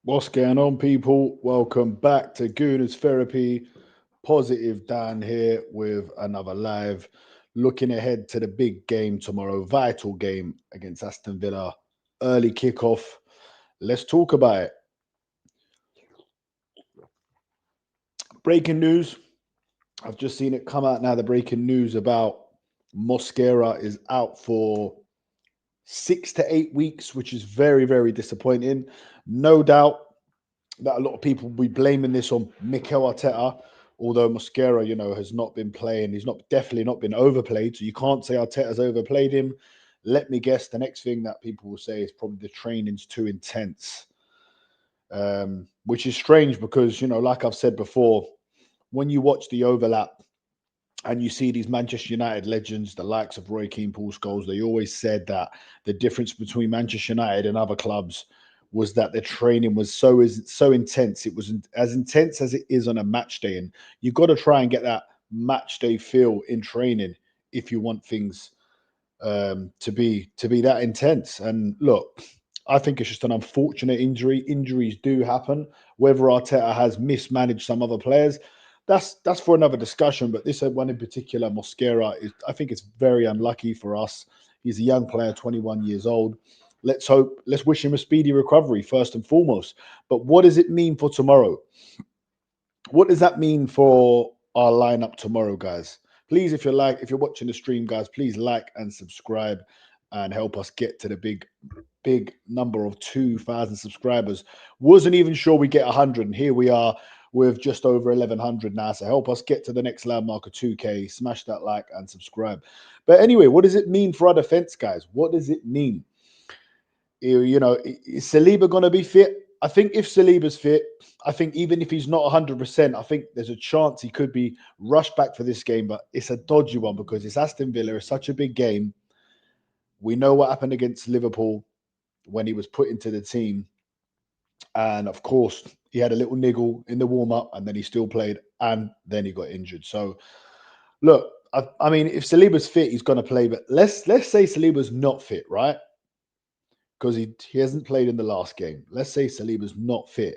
What's going on, people? Welcome back to Gooners Therapy. Positive Dan here with another live. Looking ahead to the big game tomorrow, vital game against Aston Villa. Early kickoff. Let's talk about it. Breaking news. I've just seen it come out now. The breaking news about MOSQUERA is out for 6 to 8 weeks, which is very, very disappointing. No doubt that a lot of people will be blaming this on Mikel Arteta, although MOSQUERA, has not been playing. He's definitely not been overplayed, so you can't say Arteta's overplayed him. Let me guess, the next thing that people will say is probably the training's too intense, which is strange because, like I've said before, when you watch the overlap and you see these Manchester United legends, the likes of Roy Keane, Paul Scholes, they always said that the difference between Manchester United and other clubs was that the training was so intense. It was as intense as it is on a match day, and you've got to try and get that match day feel in training if you want things to be that intense. And look, I think it's just an unfortunate injury. Injuries do happen. Whether Arteta has mismanaged some other players, that's for another discussion. But this one in particular, MOSQUERA, I think it's very unlucky for us. He's a young player, 21 years old. Let's wish him a speedy recovery first and foremost. But what does it mean for tomorrow? What does that mean for our lineup tomorrow, guys? Please, if you're watching the stream, guys, please like and subscribe and help us get to the big number of 2,000 subscribers. Wasn't even sure we get 100, and here we are with just over 1,100 now. So help us get to the next landmark of 2K. Smash that like and subscribe. But anyway, what does it mean for our defense, guys? What does it mean? Is Saliba going to be fit? I think if Saliba's fit, I think even if he's not 100%, I think there's a chance he could be rushed back for this game. But it's a dodgy one because it's Aston Villa. It's such a big game. We know what happened against Liverpool when he was put into the team. And of course, he had a little niggle in the warm-up and then he still played and then he got injured. So, look, I mean, if Saliba's fit, he's going to play. But let's say Saliba's not fit, right? Because he hasn't played in the last game. Let's say Saliba's not fit.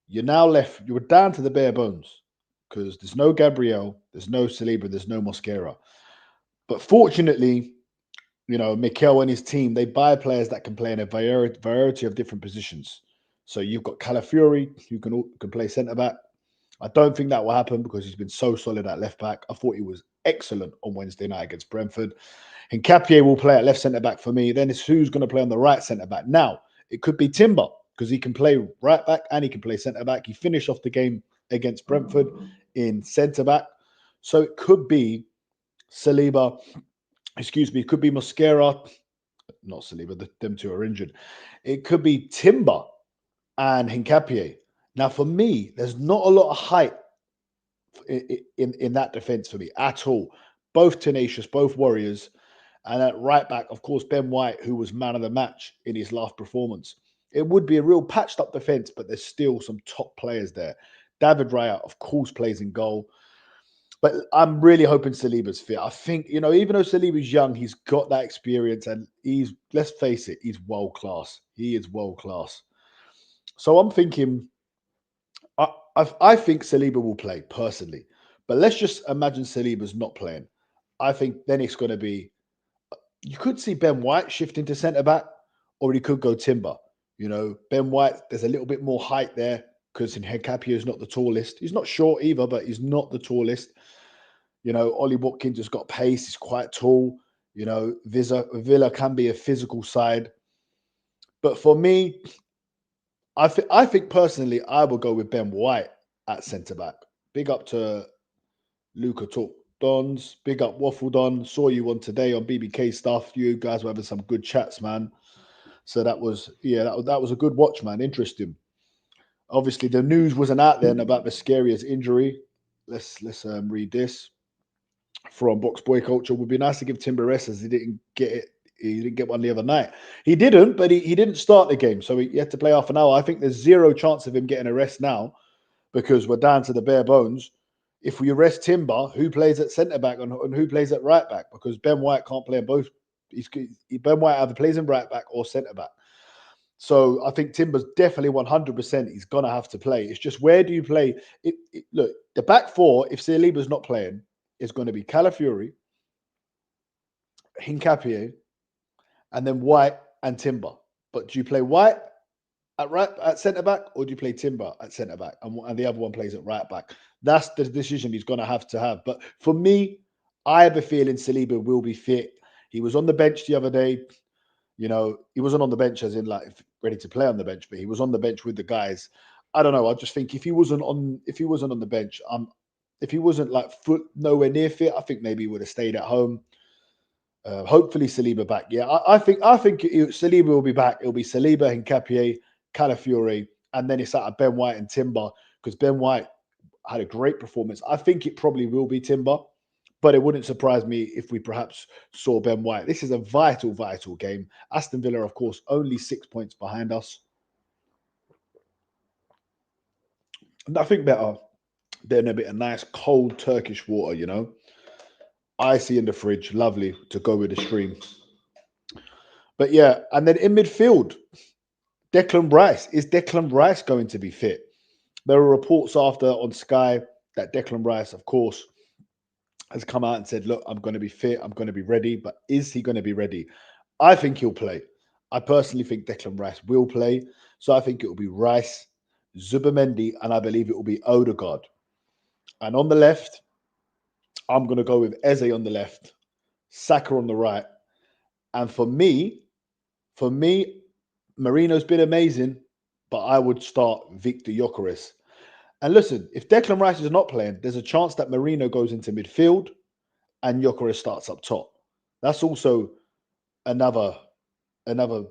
You're now left, you're down to the bare bones because there's no Gabriel, there's no Saliba, there's no MOSQUERA. But fortunately, Mikel and his team, they buy players that can play in a variety of different positions. So you've got Calafiori, who can play centre-back. I don't think that will happen because he's been so solid at left-back. I thought he was excellent on Wednesday night against Brentford. Nketiah will play at left centre-back for me. Then it's who's going to play on the right centre-back. Now, it could be Timber because he can play right-back and he can play centre-back. He finished off the game against Brentford in centre-back. So it could be Saliba, it could be MOSQUERA, not Saliba, them two are injured. It could be Timber and Nketiah. Now, for me, there's not a lot of height in that defence for me at all. Both tenacious, both warriors. And at right back, of course, Ben White, who was man of the match in his last performance. It would be a real patched up defence, but there's still some top players there. David Raya, of course, plays in goal. But I'm really hoping Saliba's fit. I think, even though Saliba's young, he's got that experience and let's face it, he's world class. He is world class. So I'm thinking, I think Saliba will play personally. But let's just imagine Saliba's not playing. I think then it's going to be you could see Ben White shifting to centre back, or he could go Timber. Ben White, there's a little bit more height there because Nkapio is not the tallest. He's not short either, but he's not the tallest. Ollie Watkins has got pace. He's quite tall. Villa can be a physical side. But for me, I think personally, I will go with Ben White at centre back. Big up to Luca Talk Dons. Big up Waffle Don. Saw you on today on BBK stuff. You guys were having some good chats, man. So that was a good watch, man. Interesting. Obviously, the news wasn't out then about MOSQUERA's injury. Let's read this from Box Boy Culture. Would be nice to give Timber rest as he didn't get it. He didn't get one the other night. He didn't, but he didn't start the game, so he had to play half an hour. I think there's zero chance of him getting a rest now because we're down to the bare bones. If we arrest Timber, who plays at centre back and who plays at right back? Because Ben White can't play in both. Ben White either plays in right back or centre back. So I think Timber's definitely 100%. He's gonna have to play. It's just where do you play? Look, the back four, if Saliba's not playing, is going to be Calafiori, Nkapie, and then White and Timber. But do you play White at centre back, or do you play Timber at centre back, and the other one plays at right back? That's the decision he's going to have. But for me, I have a feeling Saliba will be fit. He was on the bench the other day. He wasn't on the bench as in like ready to play on the bench, but he was on the bench with the guys. I don't know. I just think if he wasn't on the bench, if he wasn't like nowhere near fit, I think maybe he would have stayed at home. Hopefully Saliba back. Yeah, I think Saliba will be back. It'll be Saliba, Nkapie, Calafiori, and then it's out of Ben White and Timber because Ben White had a great performance. I think it probably will be Timber, but it wouldn't surprise me if we perhaps saw Ben White. This is a vital, vital game. Aston Villa, of course, only 6 points behind us. Nothing better than a bit of nice cold Turkish water, icy in the fridge, lovely to go with the stream. But yeah, and then in midfield, Declan Rice. Is Declan Rice going to be fit? There are reports after on Sky that Declan Rice, of course, has come out and said, look, I'm going to be fit. I'm going to be ready. But is he going to be ready? I think he'll play. I personally think Declan Rice will play. So I think it will be Rice, Zubimendi, and I believe it will be Odegaard. And on the left, I'm going to go with Eze on the left, Saka on the right. And for me, Marino's been amazing, but I would start Victor Gyokeres. And listen, if Declan Rice is not playing, there's a chance that Marino goes into midfield and Gyokeres starts up top. That's also another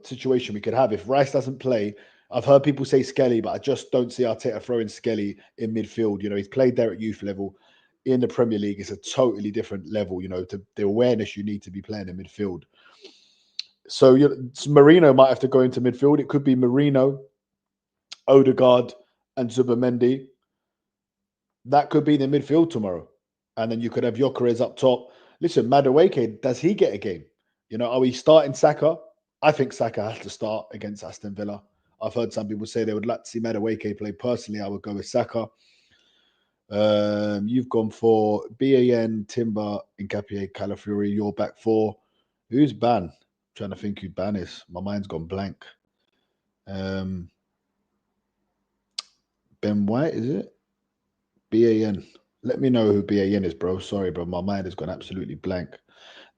situation we could have. If Rice doesn't play, I've heard people say Skelly, but I just don't see Arteta throwing Skelly in midfield. He's played there at youth level. In the Premier League, it's a totally different level, to the awareness you need to be playing in midfield. So Marino might have to go into midfield. It could be Marino, Odegaard, and Zubimendi. That could be the midfield tomorrow. And then you could have Gyokeres up top. Listen, Madueke, does he get a game? Are we starting Saka? I think Saka has to start against Aston Villa. I've heard some people say they would like to see Madueke play. Personally, I would go with Saka. You've gone for BAN, Timber, Nkapie, Calafiori. You're back for who's Ban? I'm trying to think who Ban is. My mind's gone blank. Ben White, is it? BAN. Let me know who BAN is, bro. Sorry, bro. My mind has gone absolutely blank.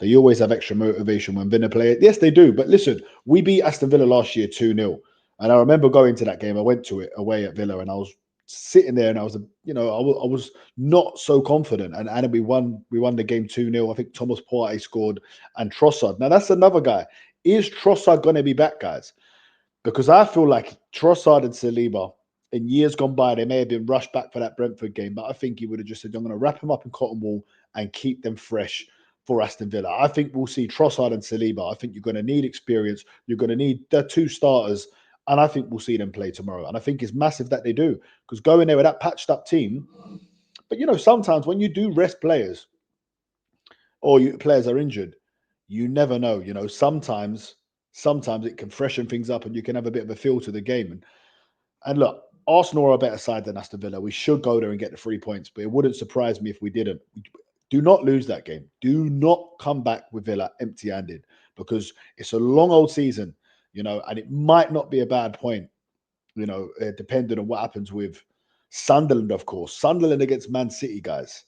They always have extra motivation when Villa play it. Yes, they do. But listen, we beat Aston Villa last year 2-0. And I remember going to that game. I went to it away at Villa and I was sitting there and I was, I was not so confident. And we won the game 2-0. I think Thomas Partey scored and Trossard. Now, that's another guy. Is Trossard going to be back, guys? Because I feel like Trossard and Saliba, in years gone by, they may have been rushed back for that Brentford game, but I think he would have just said, I'm going to wrap him up in cotton wool and keep them fresh for Aston Villa. I think we'll see Trossard and Saliba. I think you're going to need experience. You're going to need the two starters, and I think we'll see them play tomorrow. And I think it's massive that they do, because going there with that patched up team, but sometimes when you do rest players or players are injured, you never know. Sometimes it can freshen things up and you can have a bit of a feel to the game. And look, Arsenal are a better side than Aston Villa. We should go there and get the 3 points, but it wouldn't surprise me if we didn't. Do not lose that game. Do not come back with Villa empty-handed, because it's a long old season, you know, and it might not be a bad point, you know, depending on what happens with Sunderland, of course. Sunderland against Man City, guys.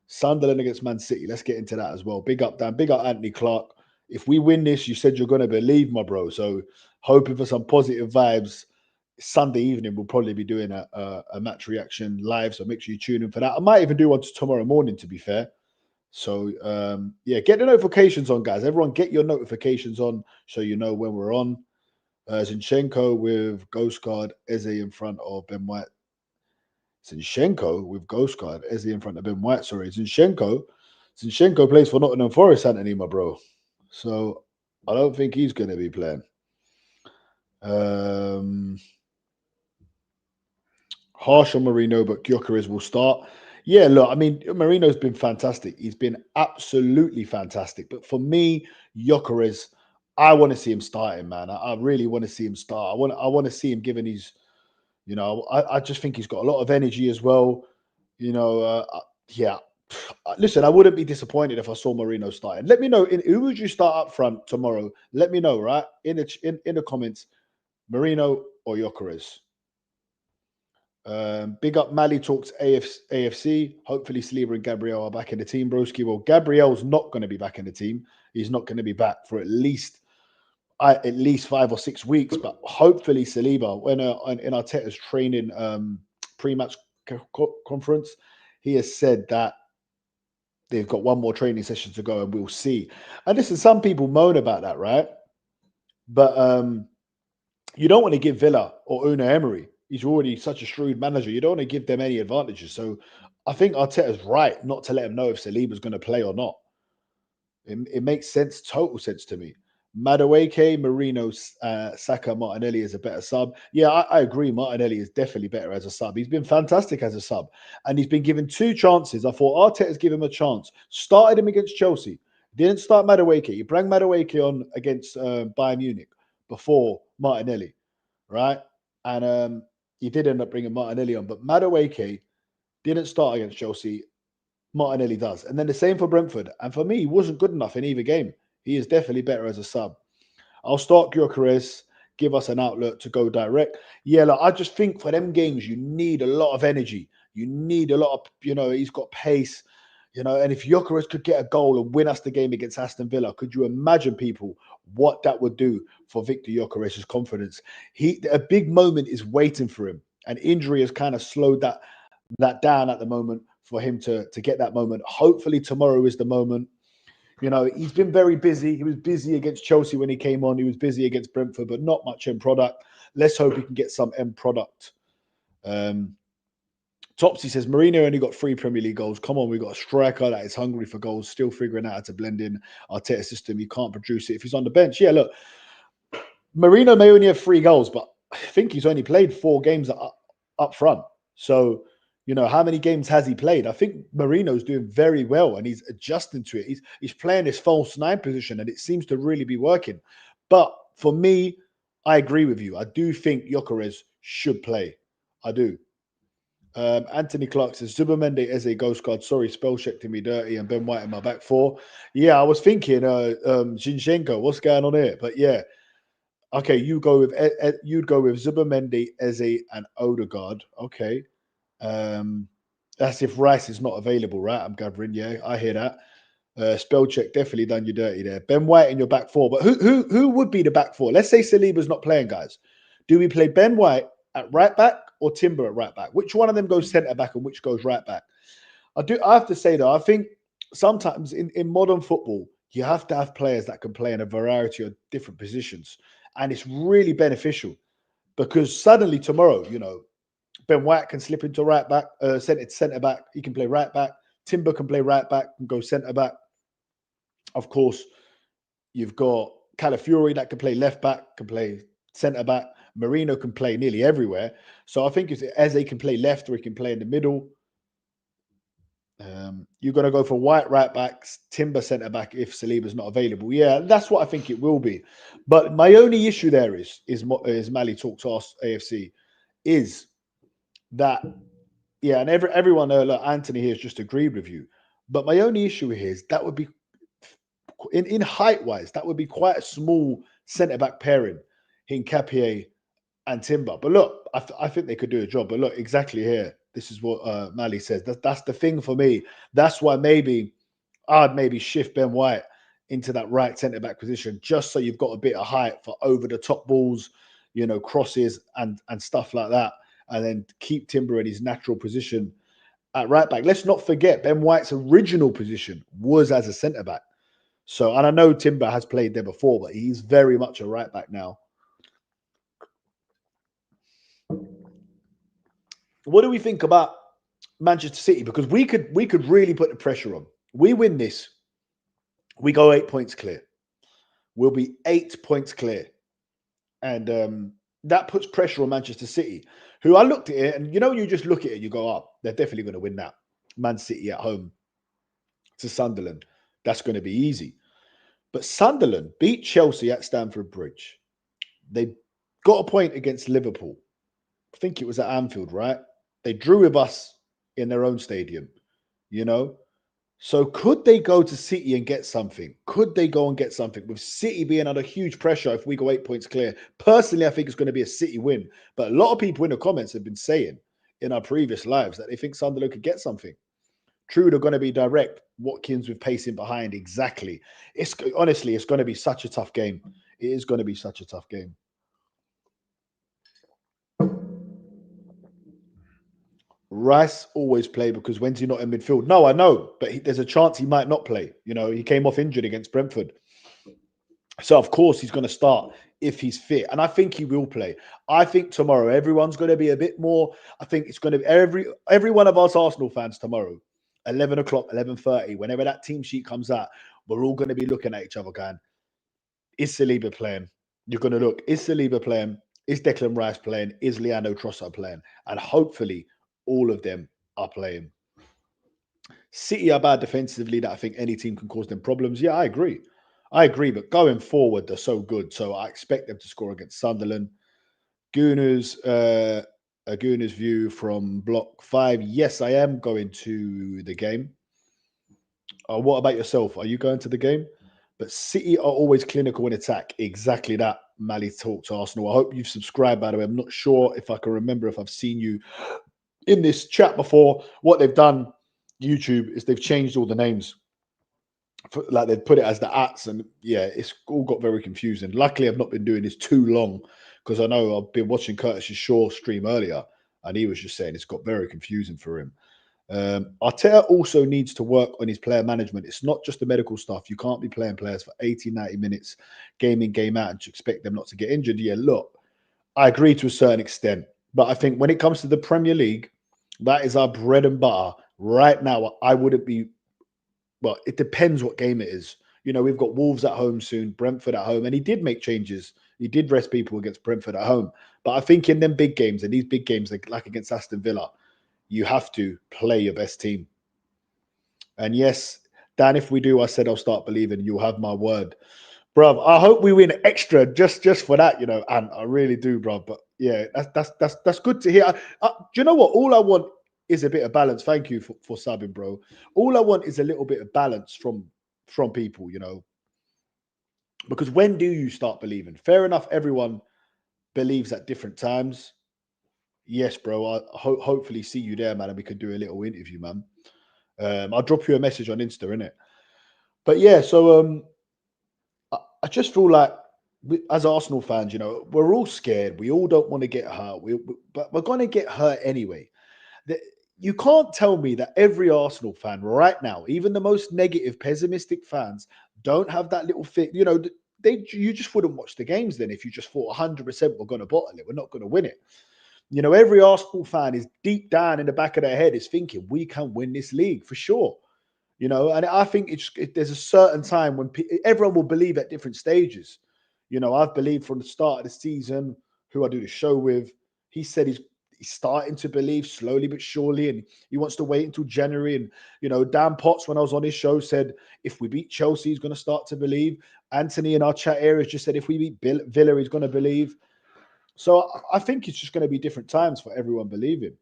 Sunderland against Man City. Let's get into that as well. Big up, Dan. Big up, Anthony Clark. If we win this, you said you're going to believe, my bro. So hoping for some positive vibes. Sunday evening, we'll probably be doing a match reaction live. So make sure you tune in for that. I might even do one tomorrow morning, to be fair. So, yeah, get the notifications on, guys. Everyone get your notifications on so you know when we're on. Zinchenko with Ghost Guard, Eze in front of Ben White. Zinchenko with Ghost Guard, Eze in front of Ben White. Sorry, Zinchenko plays for Nottingham Forest, Anthony, my bro. So I don't think he's going to be playing. Harsh on Marino, but Gyokeres will start. Yeah, look, I mean, Marino's been fantastic. He's been absolutely fantastic. But for me, Gyokeres, I want to see him starting, man. I really want to see him start. I want to see him given his, you know, I just think he's got a lot of energy as well. You know, yeah. Listen, I wouldn't be disappointed if I saw Marino starting. Let me know who would you start up front tomorrow. Let me know, right? In the comments, Marino or Gyokeres. Big up Mali Talks AFC. Hopefully Saliba and Gabriel are back in the team, broski. Well, Gabriel's not going to be back in the team. He's not going to be back for at least 5 or 6 weeks. But hopefully Saliba, when in Arteta's training pre-match conference, he has said that they've got one more training session to go, and we'll see. And listen, some people moan about that, right? But you don't want to give Villa or Unai Emery. He's already such a shrewd manager. You don't want to give them any advantages. So I think Arteta's right not to let him know if Saliba's going to play or not. It makes sense, total sense to me. Madueke, Marino, Saka, Martinelli is a better sub. Yeah, I agree. Martinelli is definitely better as a sub. He's been fantastic as a sub. And he's been given 2 chances. I thought Arteta's given him a chance. Started him against Chelsea. Didn't start Madueke. He brought Madueke on against Bayern Munich before Martinelli, right? And he did end up bringing Martinelli on. But Madueke didn't start against Chelsea. Martinelli does. And then the same for Brentford. And for me, he wasn't good enough in either game. He is definitely better as a sub. I'll start Gyokeres, give us an outlet to go direct. Yeah, look, I just think for them games, you need a lot of energy. You need a lot of, you know, he's got pace, you know, and if Gyokeres could get a goal and win us the game against Aston Villa, could you imagine, people, what that would do for Victor Gyokeres' confidence? A big moment is waiting for him, and injury has kind of slowed that down at the moment for him to get that moment. Hopefully tomorrow is the moment. You know, he's been very busy. He was busy against Chelsea when he came on. He was busy against Brentford, but not much end product. Let's hope he can get some end product. Topsy says, Mourinho only got 3 Premier League goals. Come on, we got a striker that is hungry for goals, still figuring out how to blend in Arteta's system. He can't produce it if he's on the bench. Yeah, look, Mourinho may only have 3 goals, but I think he's only played 4 games up front. So, you know, how many games has he played? I think Mourinho's doing very well, and he's adjusting to it. He's playing this false 9 position, and it seems to really be working. But for me, I agree with you. I do think Gyokeres should play. I do. Anthony Clark says, Zubamende as a ghost card. Sorry, spell checked me dirty, and Ben White in my back 4. Yeah, I was thinking, Zinchenko, what's going on here? But yeah, okay, you'd go with Zubamende, Eze, and Odegaard. Okay. That's if Rice is not available, right? I'm gathering. Yeah, I hear that. Spell check definitely done you dirty there. Ben White in your back 4, but who would be the back 4? Let's say Saliba's not playing, guys. Do we play Ben White at right back or Timber at right back? Which one of them goes centre back and which goes right back? I have to say though, I think sometimes in modern football, you have to have players that can play in a variety of different positions, and it's really beneficial because suddenly tomorrow, you know, Ben White can slip into right back, centre back. He can play right back. Timber can play right back and go centre back. Of course, you've got Calafiori that can play left back, can play centre back. Marino can play nearly everywhere. So I think Eze can play left or he can play in the middle. You're going to go for White right back, Timber centre back if Saliba's not available. Yeah, that's what I think it will be. But my only issue there is Mali Talks Us AFC is that, yeah, and everyone, look, Anthony here has just agreed with you. But my only issue here is that would be in height-wise, that would be quite a small centre-back pairing, Hincapié and Timber. But look, I think they could do a job. But look, exactly here, this is what Mali says. That's the thing for me. That's why maybe I'd maybe shift Ben White into that right centre-back position, just so you've got a bit of height for over-the-top balls, crosses and stuff like that, and then keep Timber in his natural position at right back. Let's not forget Ben White's original position was as a centre-back. So, and I know Timber has played there before, but he's very much a right back now. What do we think about Manchester City? Because we could really put the pressure on. We win this, we go 8 points clear. We'll be 8 points clear. And that puts pressure on Manchester City, who I looked at it, and when you just look at it, you go, oh, they're definitely going to win that. Man City at home to Sunderland. That's going to be easy. But Sunderland beat Chelsea at Stamford Bridge. They got a point against Liverpool. I think it was at Anfield, right? They drew with us in their own stadium, So could they go to City and get something? Could they go and get something? With City being under huge pressure if we go 8 points clear. Personally, I think it's going to be a City win. But a lot of people in the comments have been saying in our previous lives that they think Sunderland could get something. True, they're going to be direct. Watkins with pacing behind, exactly. Honestly, it's going to be such a tough game. It is going to be such a tough game. Rice always play because when's he not in midfield? No, I know, but there's a chance he might not play. He came off injured against Brentford. So, of course, he's going to start if he's fit. And I think he will play. I think tomorrow everyone's going to be a bit more. I think it's going to be every one of us Arsenal fans tomorrow, 11 o'clock, 11:30, whenever that team sheet comes out, we're all going to be looking at each other going, is Saliba playing? You're going to look, is Saliba playing? Is Declan Rice playing? Is Leandro Trossard playing? And hopefully all of them are playing. City are bad defensively that I think any team can cause them problems. Yeah, I agree. But going forward, they're so good. So I expect them to score against Sunderland. Gooner's view from Block 5. Yes, I am going to the game. What about yourself? Are you going to the game? But City are always clinical in attack. Exactly that, Mali talk to Arsenal. I hope you've subscribed, by the way. I'm not sure if I can remember if I've seen you in this chat before. What they've done, YouTube, is they've changed all the names. Like they'd put it as the ats, and yeah, it's all got very confusing. Luckily, I've not been doing this too long because I know I've been watching Curtis Shaw stream earlier, and he was just saying it's got very confusing for him. Arteta also needs to work on his player management. It's not just the medical stuff. You can't be playing players for 80, 90 minutes, game in, game out, and to expect them not to get injured. Yeah, look, I agree to a certain extent, but I think when it comes to the Premier League, that is our bread and butter. Right now, I wouldn't be. Well, it depends what game it is. We've got Wolves at home soon, Brentford at home, and he did make changes. He did rest people against Brentford at home. But I think in them big games, and these big games like against Aston Villa, you have to play your best team. And yes, Dan, if we do, I said I'll start believing. You'll have my word. Bruv, I hope we win extra just for that, and I really do, bruv. But yeah, that's good to hear. Do you know what? All I want is a bit of balance. Thank you for subbing, bro. All I want is a little bit of balance from people, because when do you start believing? Fair enough, everyone believes at different times. Yes, bro. I hopefully see you there, man, and we could do a little interview, man. I'll drop you a message on Insta, innit? But yeah, so I just feel like as Arsenal fans, we're all scared. We all don't want to get hurt. But we're going to get hurt anyway. You can't tell me that every Arsenal fan right now, even the most negative, pessimistic fans, don't have that little thing. You just wouldn't watch the games then if you just thought 100% we're going to bottle it. We're not going to win it. Every Arsenal fan is deep down in the back of their head is thinking we can win this league for sure. And I think there's a certain time when everyone will believe at different stages. I've believed from the start of the season, who I do the show with, he said he's starting to believe slowly but surely, and he wants to wait until January. And, Dan Potts, when I was on his show, said if we beat Chelsea, he's going to start to believe. Anthony in our chat area just said if we beat Villa, he's going to believe. So I think it's just going to be different times for everyone believing.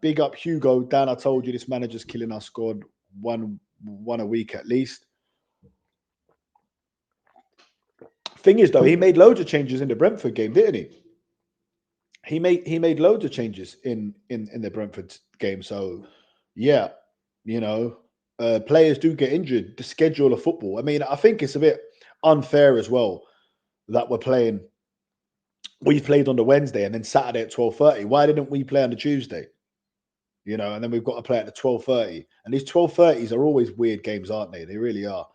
Big up Hugo. Dan, I told you this manager's killing our squad one a week at least. Thing is, though, he made loads of changes in the Brentford game, didn't he? He made loads of changes in the Brentford game. So, yeah, you know, players do get injured. The schedule of football. I mean, I think it's a bit unfair as well that we played on the Wednesday and then Saturday at 12:30. Why didn't we play on the Tuesday? You know, and then we've got to play at the 12:30. And these 12:30s are always weird games, aren't they? They really are.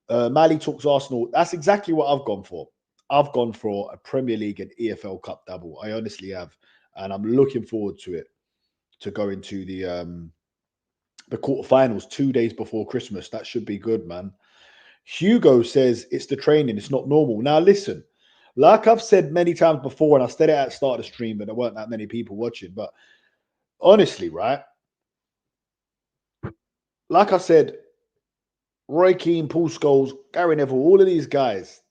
Mali talks Arsenal. That's exactly what I've gone for. I've gone for a Premier League and EFL Cup double. I honestly have, and I'm looking forward to it, to go into the quarterfinals 2 days before Christmas. That should be good, man. Hugo says it's the training. It's not normal. Now listen, like I've said many times before, and I said it at the start of the stream, but there weren't that many people watching. But honestly, right? Like I said, Roy Keane, Paul Scholes, Gary Neville, all of these guys,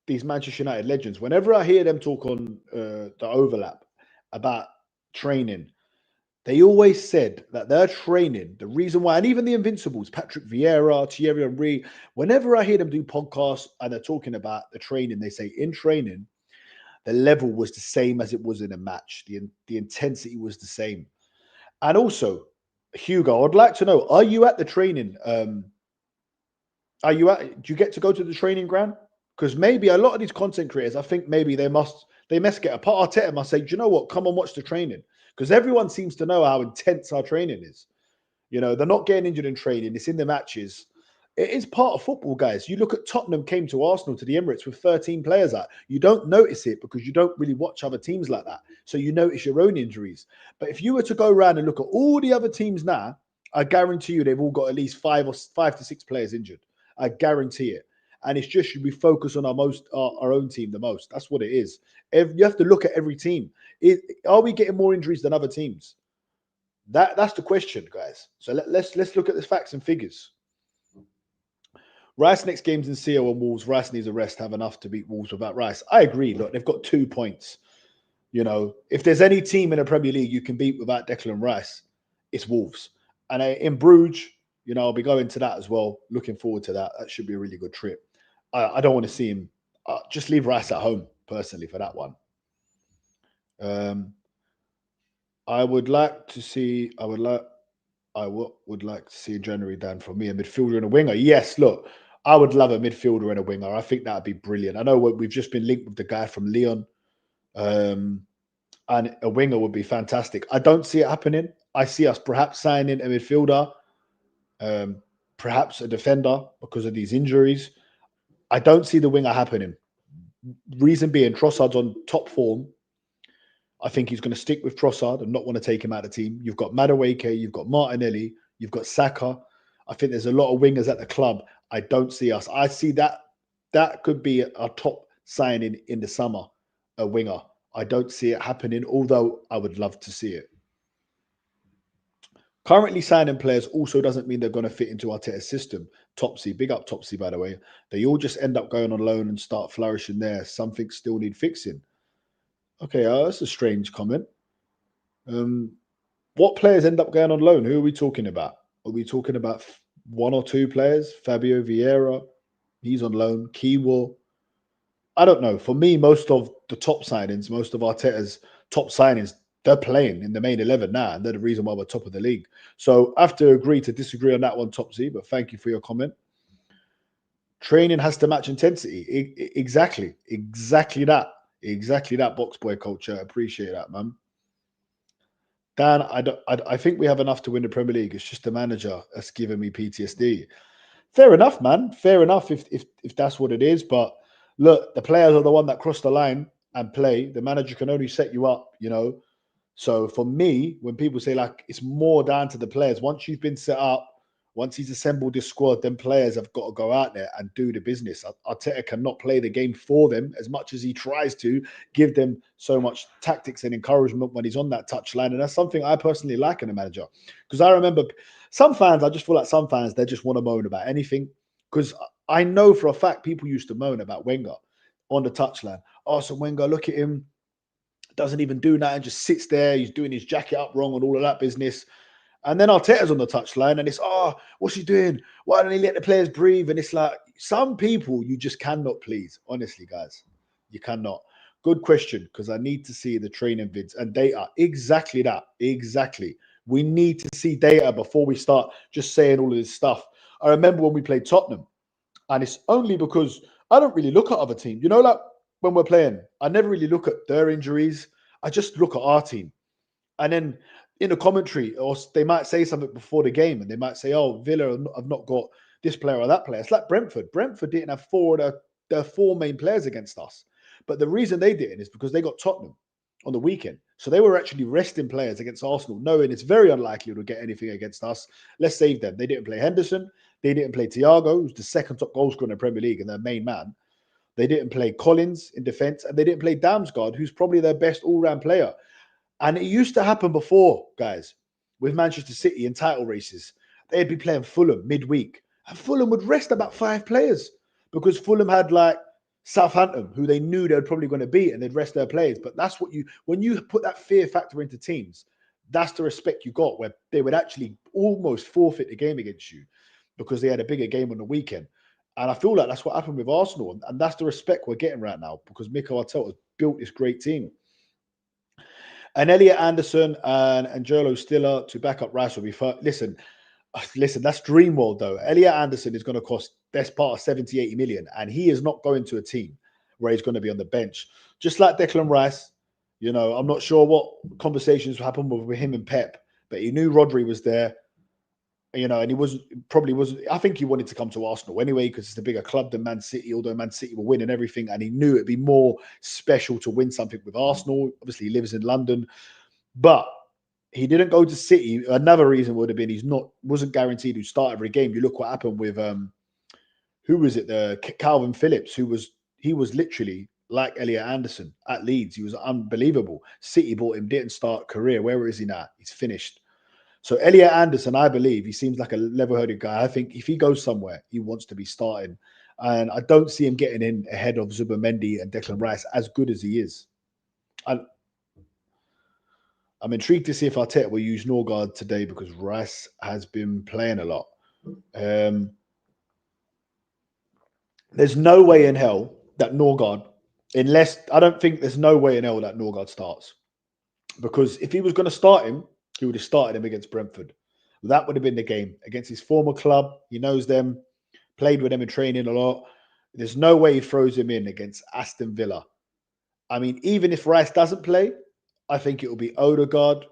these Manchester United legends, whenever I hear them talk on the overlap about training, they always said that their training, the reason why, and even the Invincibles, Patrick Vieira, Thierry Henry, whenever I hear them do podcasts and they're talking about the training, they say in training, the level was the same as it was in a match. The intensity was the same. And also, Hugo, I'd like to know, are you at the training? Do you get to go to the training ground? Because maybe a lot of these content creators, I think maybe they must get a part. Arteta must say, do you know what? Come and watch the training. Because everyone seems to know how intense our training is. You know, they're not getting injured in training. It's in the matches. It is part of football, guys. You look at Tottenham came to Arsenal, to the Emirates with 13 players out. You don't notice it because you don't really watch other teams like that. So you notice your own injuries. But if you were to go around and look at all the other teams now, I guarantee you they've all got at least 5 to 6 players injured. I guarantee it. And it's just we focus on our own team the most. That's what it is. You have to look at every team. Are we getting more injuries than other teams? That's the question, guys. So let's look at the facts and figures. Rice next game's in CO and Wolves. Rice needs a rest. Have enough to beat Wolves without Rice. I agree. Look, they've got 2 points. You know, if there's any team in the Premier League you can beat without Declan Rice, it's Wolves. And in Bruges, you know, I'll be going to that as well. Looking forward to that. That should be a really good trip. I don't want to see him. Just leave Rice at home, personally, for that one. I would like to see. I would like to see January Dan from me, a midfielder and a winger. Yes, look, I would love a midfielder and a winger. I think that'd be brilliant. I know we've just been linked with the guy from Lyon, and a winger would be fantastic. I don't see it happening. I see us perhaps signing a midfielder, perhaps a defender because of these injuries. I don't see the winger happening. Reason being, Trossard's on top form. I think he's going to stick with Trossard and not want to take him out of the team. You've got Madueke, you've got Martinelli, you've got Saka. I think there's a lot of wingers at the club. I don't see us. I see that could be our top signing in the summer, a winger. I don't see it happening, although I would love to see it. Currently signing players also doesn't mean they're going to fit into Arteta's system. Topsy, big up Topsy, by the way. They all just end up going on loan and start flourishing there. Some things still need fixing. Okay, that's a strange comment. What players end up going on loan? Who are we talking about? Are we talking about 1 or 2 players? Fabio Vieira, he's on loan. Kiwo, I don't know. For me, most of the top signings, most of Arteta's top signings, they're playing in the main 11 now, and they're the reason why we're top of the league. So I have to agree to disagree on that one, Topsy, but thank you for your comment. Training has to match intensity. Exactly that. Exactly that, box boy culture. Appreciate that, man. Dan, I think we have enough to win the Premier League. It's just the manager that's giving me PTSD. Fair enough, man. Fair enough if that's what it is. But look, the players are the one that cross the line and play. The manager can only set you up, you know. So for me, when people say like it's more down to the players, once you've been set up, once he's assembled this squad, then players have got to go out there and do the business. Arteta cannot play the game for them as much as he tries to give them so much tactics and encouragement when he's on that touchline. And that's something I personally like in a manager. Because I remember some fans, I just feel like some fans, they just want to moan about anything. Because I know for a fact people used to moan about Wenger on the touchline. Oh, so Wenger, look at him. Doesn't even do that and just sits there. He's doing his jacket up wrong and all of that business. And then Arteta's on the touchline and it's, oh, what's he doing? Why don't he let the players breathe? And it's like, some people you just cannot please. Honestly, guys, you cannot. Good question, because I need to see the training vids and data. Exactly that. Exactly. We need to see data before we start just saying all of this stuff. I remember when we played Tottenham, and it's only because I don't really look at other teams. You know, like when we're playing, I never really look at their injuries. I just look at our team. And then in the commentary, or they might say something before the game, and they might say, "Oh, Villa have not got this player or that player." It's like Brentford. Brentford didn't have four of their four main players against us, but the reason they didn't is because they got Tottenham on the weekend, so they were actually resting players against Arsenal, knowing it's very unlikely to get anything against us. Let's save them. They didn't play Henderson. They didn't play Thiago, who's the second top goal scorer in the Premier League and their main man. They didn't play Collins in defence, and they didn't play Damsgaard, who's probably their best all-round player. And it used to happen before, guys, with Manchester City in title races. They'd be playing Fulham midweek, and Fulham would rest about 5 players because Fulham had like Southampton, who they knew they were probably going to beat, and they'd rest their players. But that's what when you put that fear factor into teams, that's the respect you got, where they would actually almost forfeit the game against you because they had a bigger game on the weekend. And I feel like that's what happened with Arsenal. And that's the respect we're getting right now because Mikel Arteta has built this great team. And Elliot Anderson and Angelo Stiller to back up Rice will be fun. Listen, that's dream world though. Elliot Anderson is going to cost best part of 70, 80 million. And he is not going to a team where he's going to be on the bench. Just like Declan Rice, you know, I'm not sure what conversations happened with him and Pep, but he knew Rodri was there. You know, and he wasn't. I think he wanted to come to Arsenal anyway because it's a bigger club than Man City. Although Man City were winning everything, and he knew it'd be more special to win something with Arsenal. Obviously, he lives in London, but he didn't go to City. Another reason would have been wasn't guaranteed to start every game. You look what happened with who was it? The Calvin Phillips, he was literally like Elliot Anderson at Leeds. He was unbelievable. City bought him, didn't start career. Where is he now? He's finished. So Elliot Anderson, I believe, he seems like a level-headed guy. I think if he goes somewhere, he wants to be starting. And I don't see him getting in ahead of Zubimendi and Declan Rice, as good as he is. I'm intrigued to see if Arteta will use Norgard today because Rice has been playing a lot. There's no way in hell that Norgard, I don't think there's no way in hell that Norgard starts. Because if he was going to start him, he would have started him against Brentford. That would have been the game against his former club. He knows them, played with them in training a lot. There's no way he throws him in against Aston Villa. I mean, even if Rice doesn't play, I think it will be Odegaard,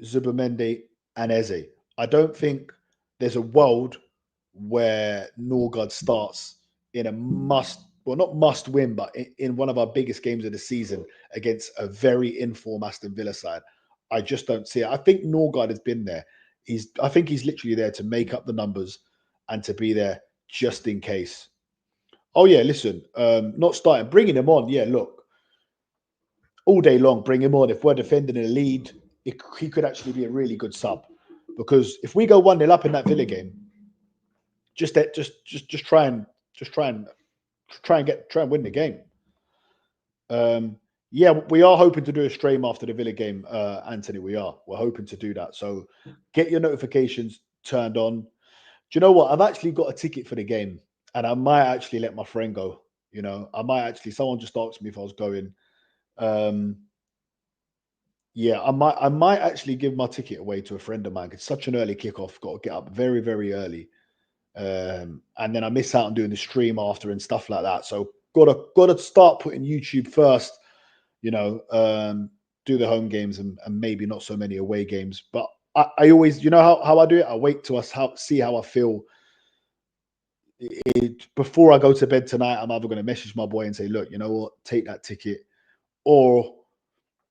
Zubimendi, and Eze. I don't think there's a world where Norgard starts in a not must win, but in one of our biggest games of the season against a very informed Aston Villa side. I just don't see it. I think Norgard has been there. I think he's literally there to make up the numbers and to be there just in case. Oh yeah, listen, not starting, bringing him on. Yeah, look, all day long, bring him on. If we're defending a lead, he could actually be a really good sub. Because if we go 1-0 up in that Villa game, just try and win the game. Yeah, we are hoping to do a stream after the Villa game, Anthony. We're hoping to do that. So get your notifications turned on. Do you know what? I've actually got a ticket for the game, and I might actually let my friend go. You know, someone just asked me if I was going. Yeah, I might actually give my ticket away to a friend of mine. It's such an early kickoff. Got to get up very, very early. And then I miss out on doing the stream after and stuff like that. So gotta start putting YouTube first, you know, do the home games and maybe not so many away games. But I always, you know how I do it? I wait to see how I feel. Before I go to bed tonight, I'm either going to message my boy and say, look, you know what, take that ticket, or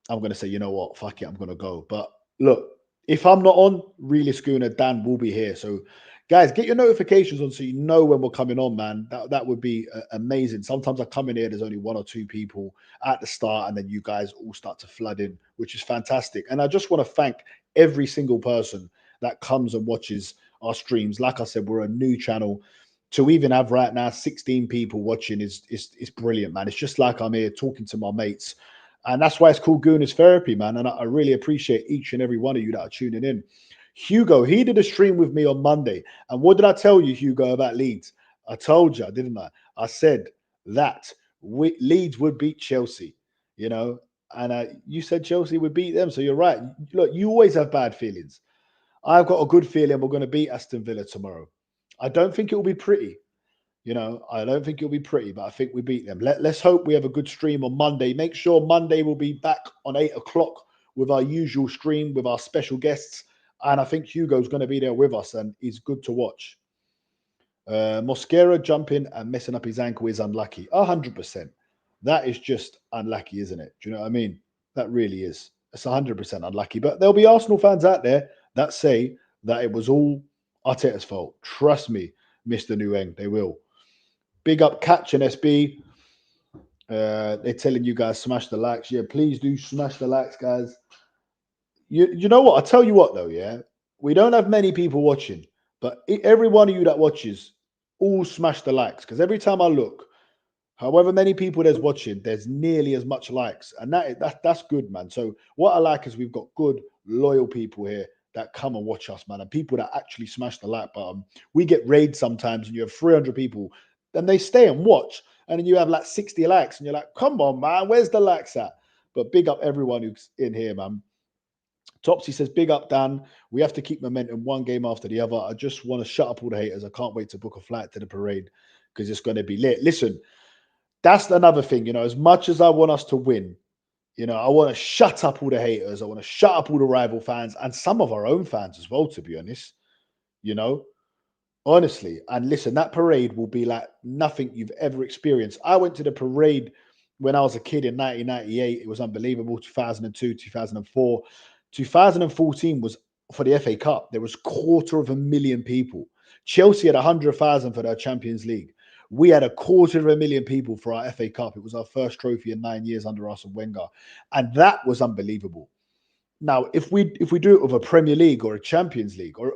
I'm going to say, you know what, fuck it, I'm going to go. But look, if I'm not on, Really Schooner, Dan will be here. So guys, get your notifications on so you know when we're coming on, man. That would be amazing. Sometimes I come in here, there's only 1 or 2 people at the start, and then you guys all start to flood in, which is fantastic. And I just want to thank every single person that comes and watches our streams. Like I said, we're a new channel. To even have right now 16 people watching is brilliant, man. It's just like I'm here talking to my mates. And that's why it's called Gooners Therapy, man. And I really appreciate each and every one of you that are tuning in. Hugo, he did a stream with me on Monday. And what did I tell you, Hugo, about Leeds? I told you, didn't I? I said that Leeds would beat Chelsea, you know, and you said Chelsea would beat them. So you're right. Look, you always have bad feelings. I've got a good feeling we're going to beat Aston Villa tomorrow. I don't think it will be pretty. You know, I don't think it'll be pretty, but I think we beat them. Let's hope we have a good stream on Monday. Make sure Monday we'll be back on 8 o'clock with our usual stream with our special guests. And I think Hugo's going to be there with us and he's good to watch. MOSQUERA jumping and messing up his ankle is unlucky. 100%. That is just unlucky, isn't it? Do you know what I mean? That really is. It's 100% unlucky. But there'll be Arsenal fans out there that say that it was all Arteta's fault. Trust me, Mr. Nguyen, they will. Big up Catch and SB. They're telling you guys smash the likes. Yeah, please do smash the likes, guys. You know what? I'll tell you what though, yeah. We don't have many people watching, but every one of you that watches, all smash the likes. Because every time I look, however many people there's watching, there's nearly as much likes. And that's good, man. So what I like is we've got good, loyal people here that come and watch us, man. And people that actually smash the like button. We get raids sometimes and you have 300 people. Then they stay and watch. And then you have like 60 likes. And you're like, come on, man, where's the likes at? But big up everyone who's in here, man. Topsy says, big up, Dan. We have to keep momentum one game after the other. I just want to shut up all the haters. I can't wait to book a flight to the parade because it's going to be lit. Listen, that's another thing, you know, as much as I want us to win, you know, I want to shut up all the haters. I want to shut up all the rival fans and some of our own fans as well, to be honest, you know, honestly. And listen, that parade will be like nothing you've ever experienced. I went to the parade when I was a kid in 1998. It was unbelievable. 2002, 2004. 2014 was for the FA Cup. There was 250,000 people. Chelsea had 100,000 for their Champions League. We had 250,000 people for our FA Cup. It was our first trophy in 9 years under Arsene Wenger, and that was unbelievable. Now, if we do it with a Premier League or a Champions League, or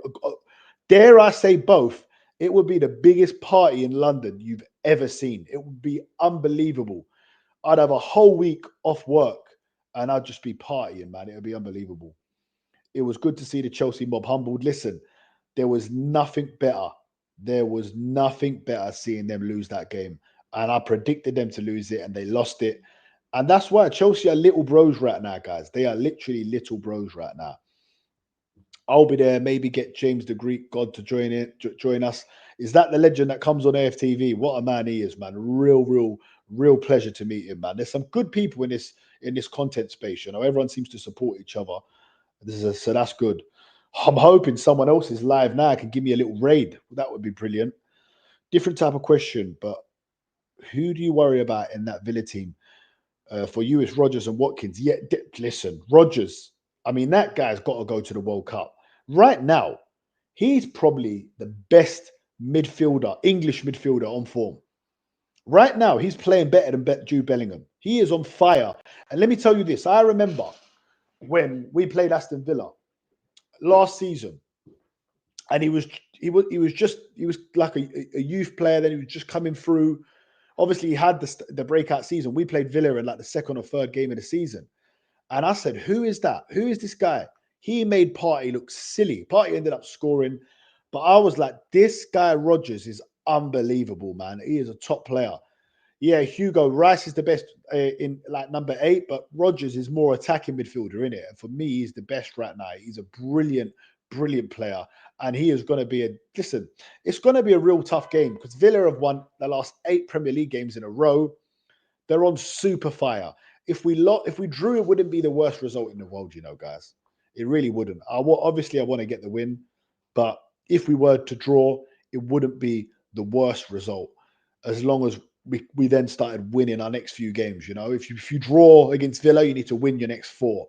dare I say both, it would be the biggest party in London you've ever seen. It would be unbelievable. I'd have a whole week off work and I'd just be partying, man. It would be unbelievable. It was good to see the Chelsea mob humbled. Listen, there was nothing better. There was nothing better seeing them lose that game. And I predicted them to lose it and they lost it. And that's why Chelsea are little bros right now, guys. They are literally little bros right now. I'll be there. Maybe get James the Greek God to join us. Is that the legend that comes on AFTV? What a man he is, man. Real pleasure to meet him, man. There's some good people in this content space. You know, everyone seems to support each other. So that's good. I'm hoping someone else is live now can give me a little raid. That would be brilliant. Different type of question, but who do you worry about in that Villa team? For you, it's Rodgers and Watkins. Yeah, listen, Rodgers. I mean, that guy's got to go to the World Cup. Right now, he's probably the best midfielder, English midfielder on form. Right now, he's playing better than Jude Bellingham. He is on fire. And let me tell you this. I remember when we played Aston Villa last season, and he was like a youth player. Then he was just coming through. Obviously, he had the breakout season. We played Villa in like the second or third game of the season. And I said, who is that? Who is this guy? He made Partey look silly. Partey ended up scoring. But I was like, this guy, Rodgers, is unbelievable, man. He is a top player. Yeah, Hugo Rice is the best in like number 8, but Rodgers is more attacking midfielder, in it. And for me, he's the best right now. He's a brilliant player. And he is going to be it's going to be a real tough game because Villa have won the last 8 Premier League games in a row. They're on super fire. If we drew, it wouldn't be the worst result in the world, you know, guys. It really wouldn't. Obviously, I want to get the win, but if we were to draw, it wouldn't be the worst result as long as we then started winning our next few games. You know, if you draw against Villa, you need to win your next 4.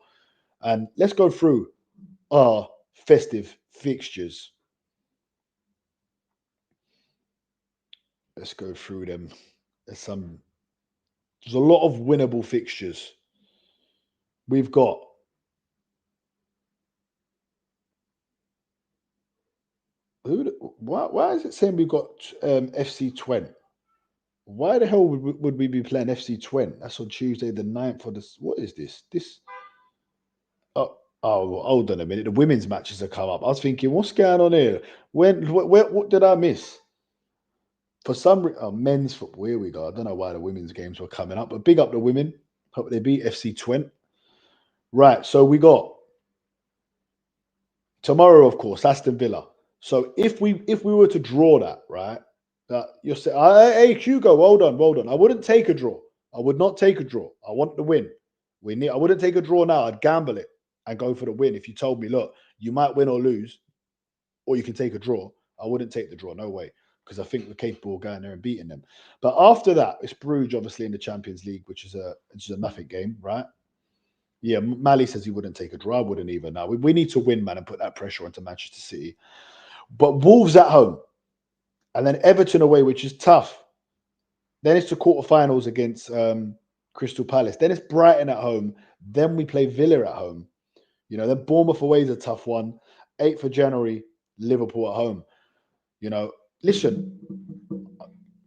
And let's go through our festive fixtures. Let's go through them. There's a lot of winnable fixtures. We've got why is it saying we've got FC Twente? Why the hell would we be playing FC Twente? That's on Tuesday the 9th for this. What is this? Oh, hold on a minute. The women's matches have come up. I was thinking, what's going on here? What did I miss? For some men's football, here we go. I don't know why the women's games were coming up, but big up the women. Hope they beat FC Twente. Right, so we got tomorrow, of course, Aston Villa. So if we were to draw that, right? That you're saying, hey Hugo, hold on. I wouldn't take a draw. I would not take a draw. I want the win. I wouldn't take a draw now. I'd gamble it and go for the win. If you told me, look, you might win or lose, or you can take a draw, I wouldn't take the draw. No way, because I think we're capable of going there and beating them. But after that, it's Bruges, obviously in the Champions League, which is a nothing game, right? Yeah, Mali says he wouldn't take a draw. I wouldn't either. Now we need to win, man, and put that pressure onto Manchester City. But Wolves at home, and then Everton away, which is tough. Then it's the quarterfinals against Crystal Palace. Then it's Brighton at home. Then we play Villa at home. Then Bournemouth away is a tough one. 8th of January, Liverpool at home. Listen,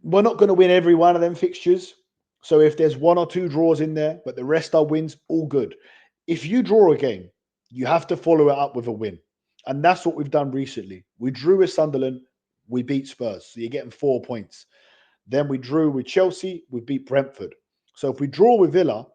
we're not going to win every one of them fixtures. So if there's one or two draws in there, but the rest are wins, all good. If you draw a game, you have to follow it up with a win. And that's what we've done recently. We drew with Sunderland, we beat Spurs. So you're getting 4 points. Then we drew with Chelsea, we beat Brentford. So if we draw with Villa,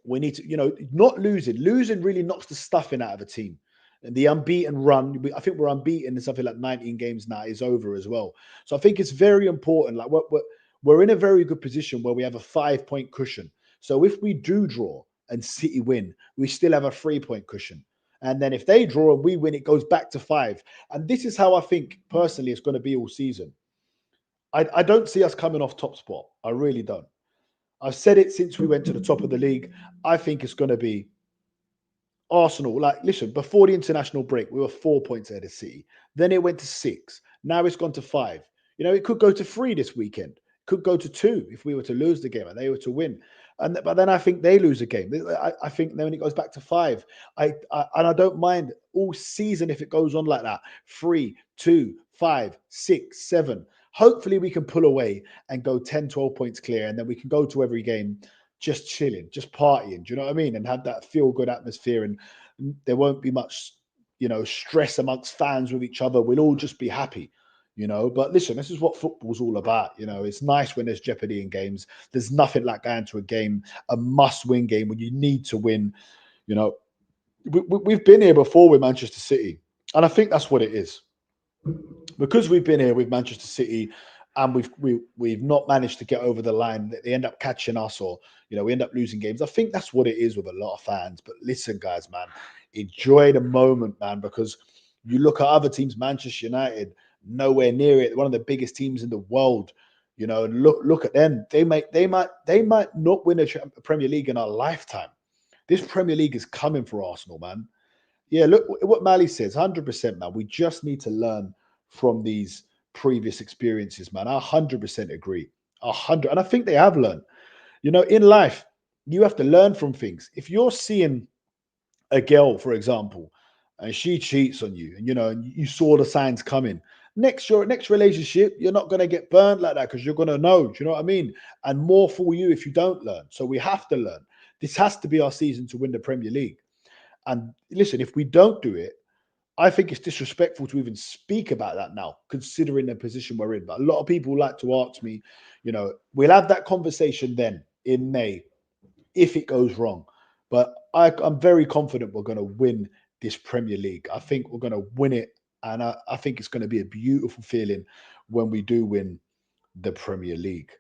we need to, not losing. Losing really knocks the stuffing out of a team. And the unbeaten run, I think we're unbeaten in something like 19 games now, is over as well. So I think it's very important. Like we're in a very good position where we have a 5-point cushion. So if we do draw and City win, we still have a 3-point cushion. And then if they draw and we win, it goes back to 5. And this is how I think personally it's going to be all season. I don't see us coming off top spot. I really don't. I've said it since we went to the top of the league. I think it's going to be Arsenal. Like, listen, before the international break, we were 4 points ahead of City. Then it went to 6. Now it's gone to 5. It could go to 3 this weekend. It could go to 2 if we were to lose the game and they were to win. But then I think they lose a game. I think then it goes back to 5. And I don't mind all season if it goes on like that. 3, 2, 5, 6, 7. Hopefully we can pull away and go 10, 12 points clear, and then we can go to every game just chilling, just partying. Do you know what I mean? And have that feel-good atmosphere, and there won't be much, stress amongst fans with each other. We'll all just be happy, But listen, this is what football's all about. It's nice when there's jeopardy in games. There's nothing like going to a game, a must-win game when you need to win. We've been here before with Manchester City, and I think that's what it is. Because we've been here with Manchester City and we've not managed to get over the line, they end up catching us, or we end up losing games. I think that's what it is with a lot of fans. But listen, guys, man, enjoy the moment, man, because you look at other teams, Manchester United, nowhere near it. One of the biggest teams in the world, and look at them. They might not win a Premier League in our lifetime. This Premier League is coming for Arsenal, man. Yeah, look what Mali says, 100%, man. We just need to learn from these previous experiences, man. I 100% agree. 100. And I think they have learned. In life, you have to learn from things. If you're seeing a girl, for example, and she cheats on you, and and you saw the signs coming, next relationship, you're not going to get burned like that, because you're going to know. Do you know what I mean? And more for you if you don't learn. So we have to learn. This has to be our season to win the Premier League. And listen, if we don't do it, I think it's disrespectful to even speak about that now, considering the position we're in. But a lot of people like to ask me, we'll have that conversation then in May if it goes wrong. But I'm very confident we're going to win this Premier League. I think we're going to win it. And I think it's going to be a beautiful feeling when we do win the Premier League.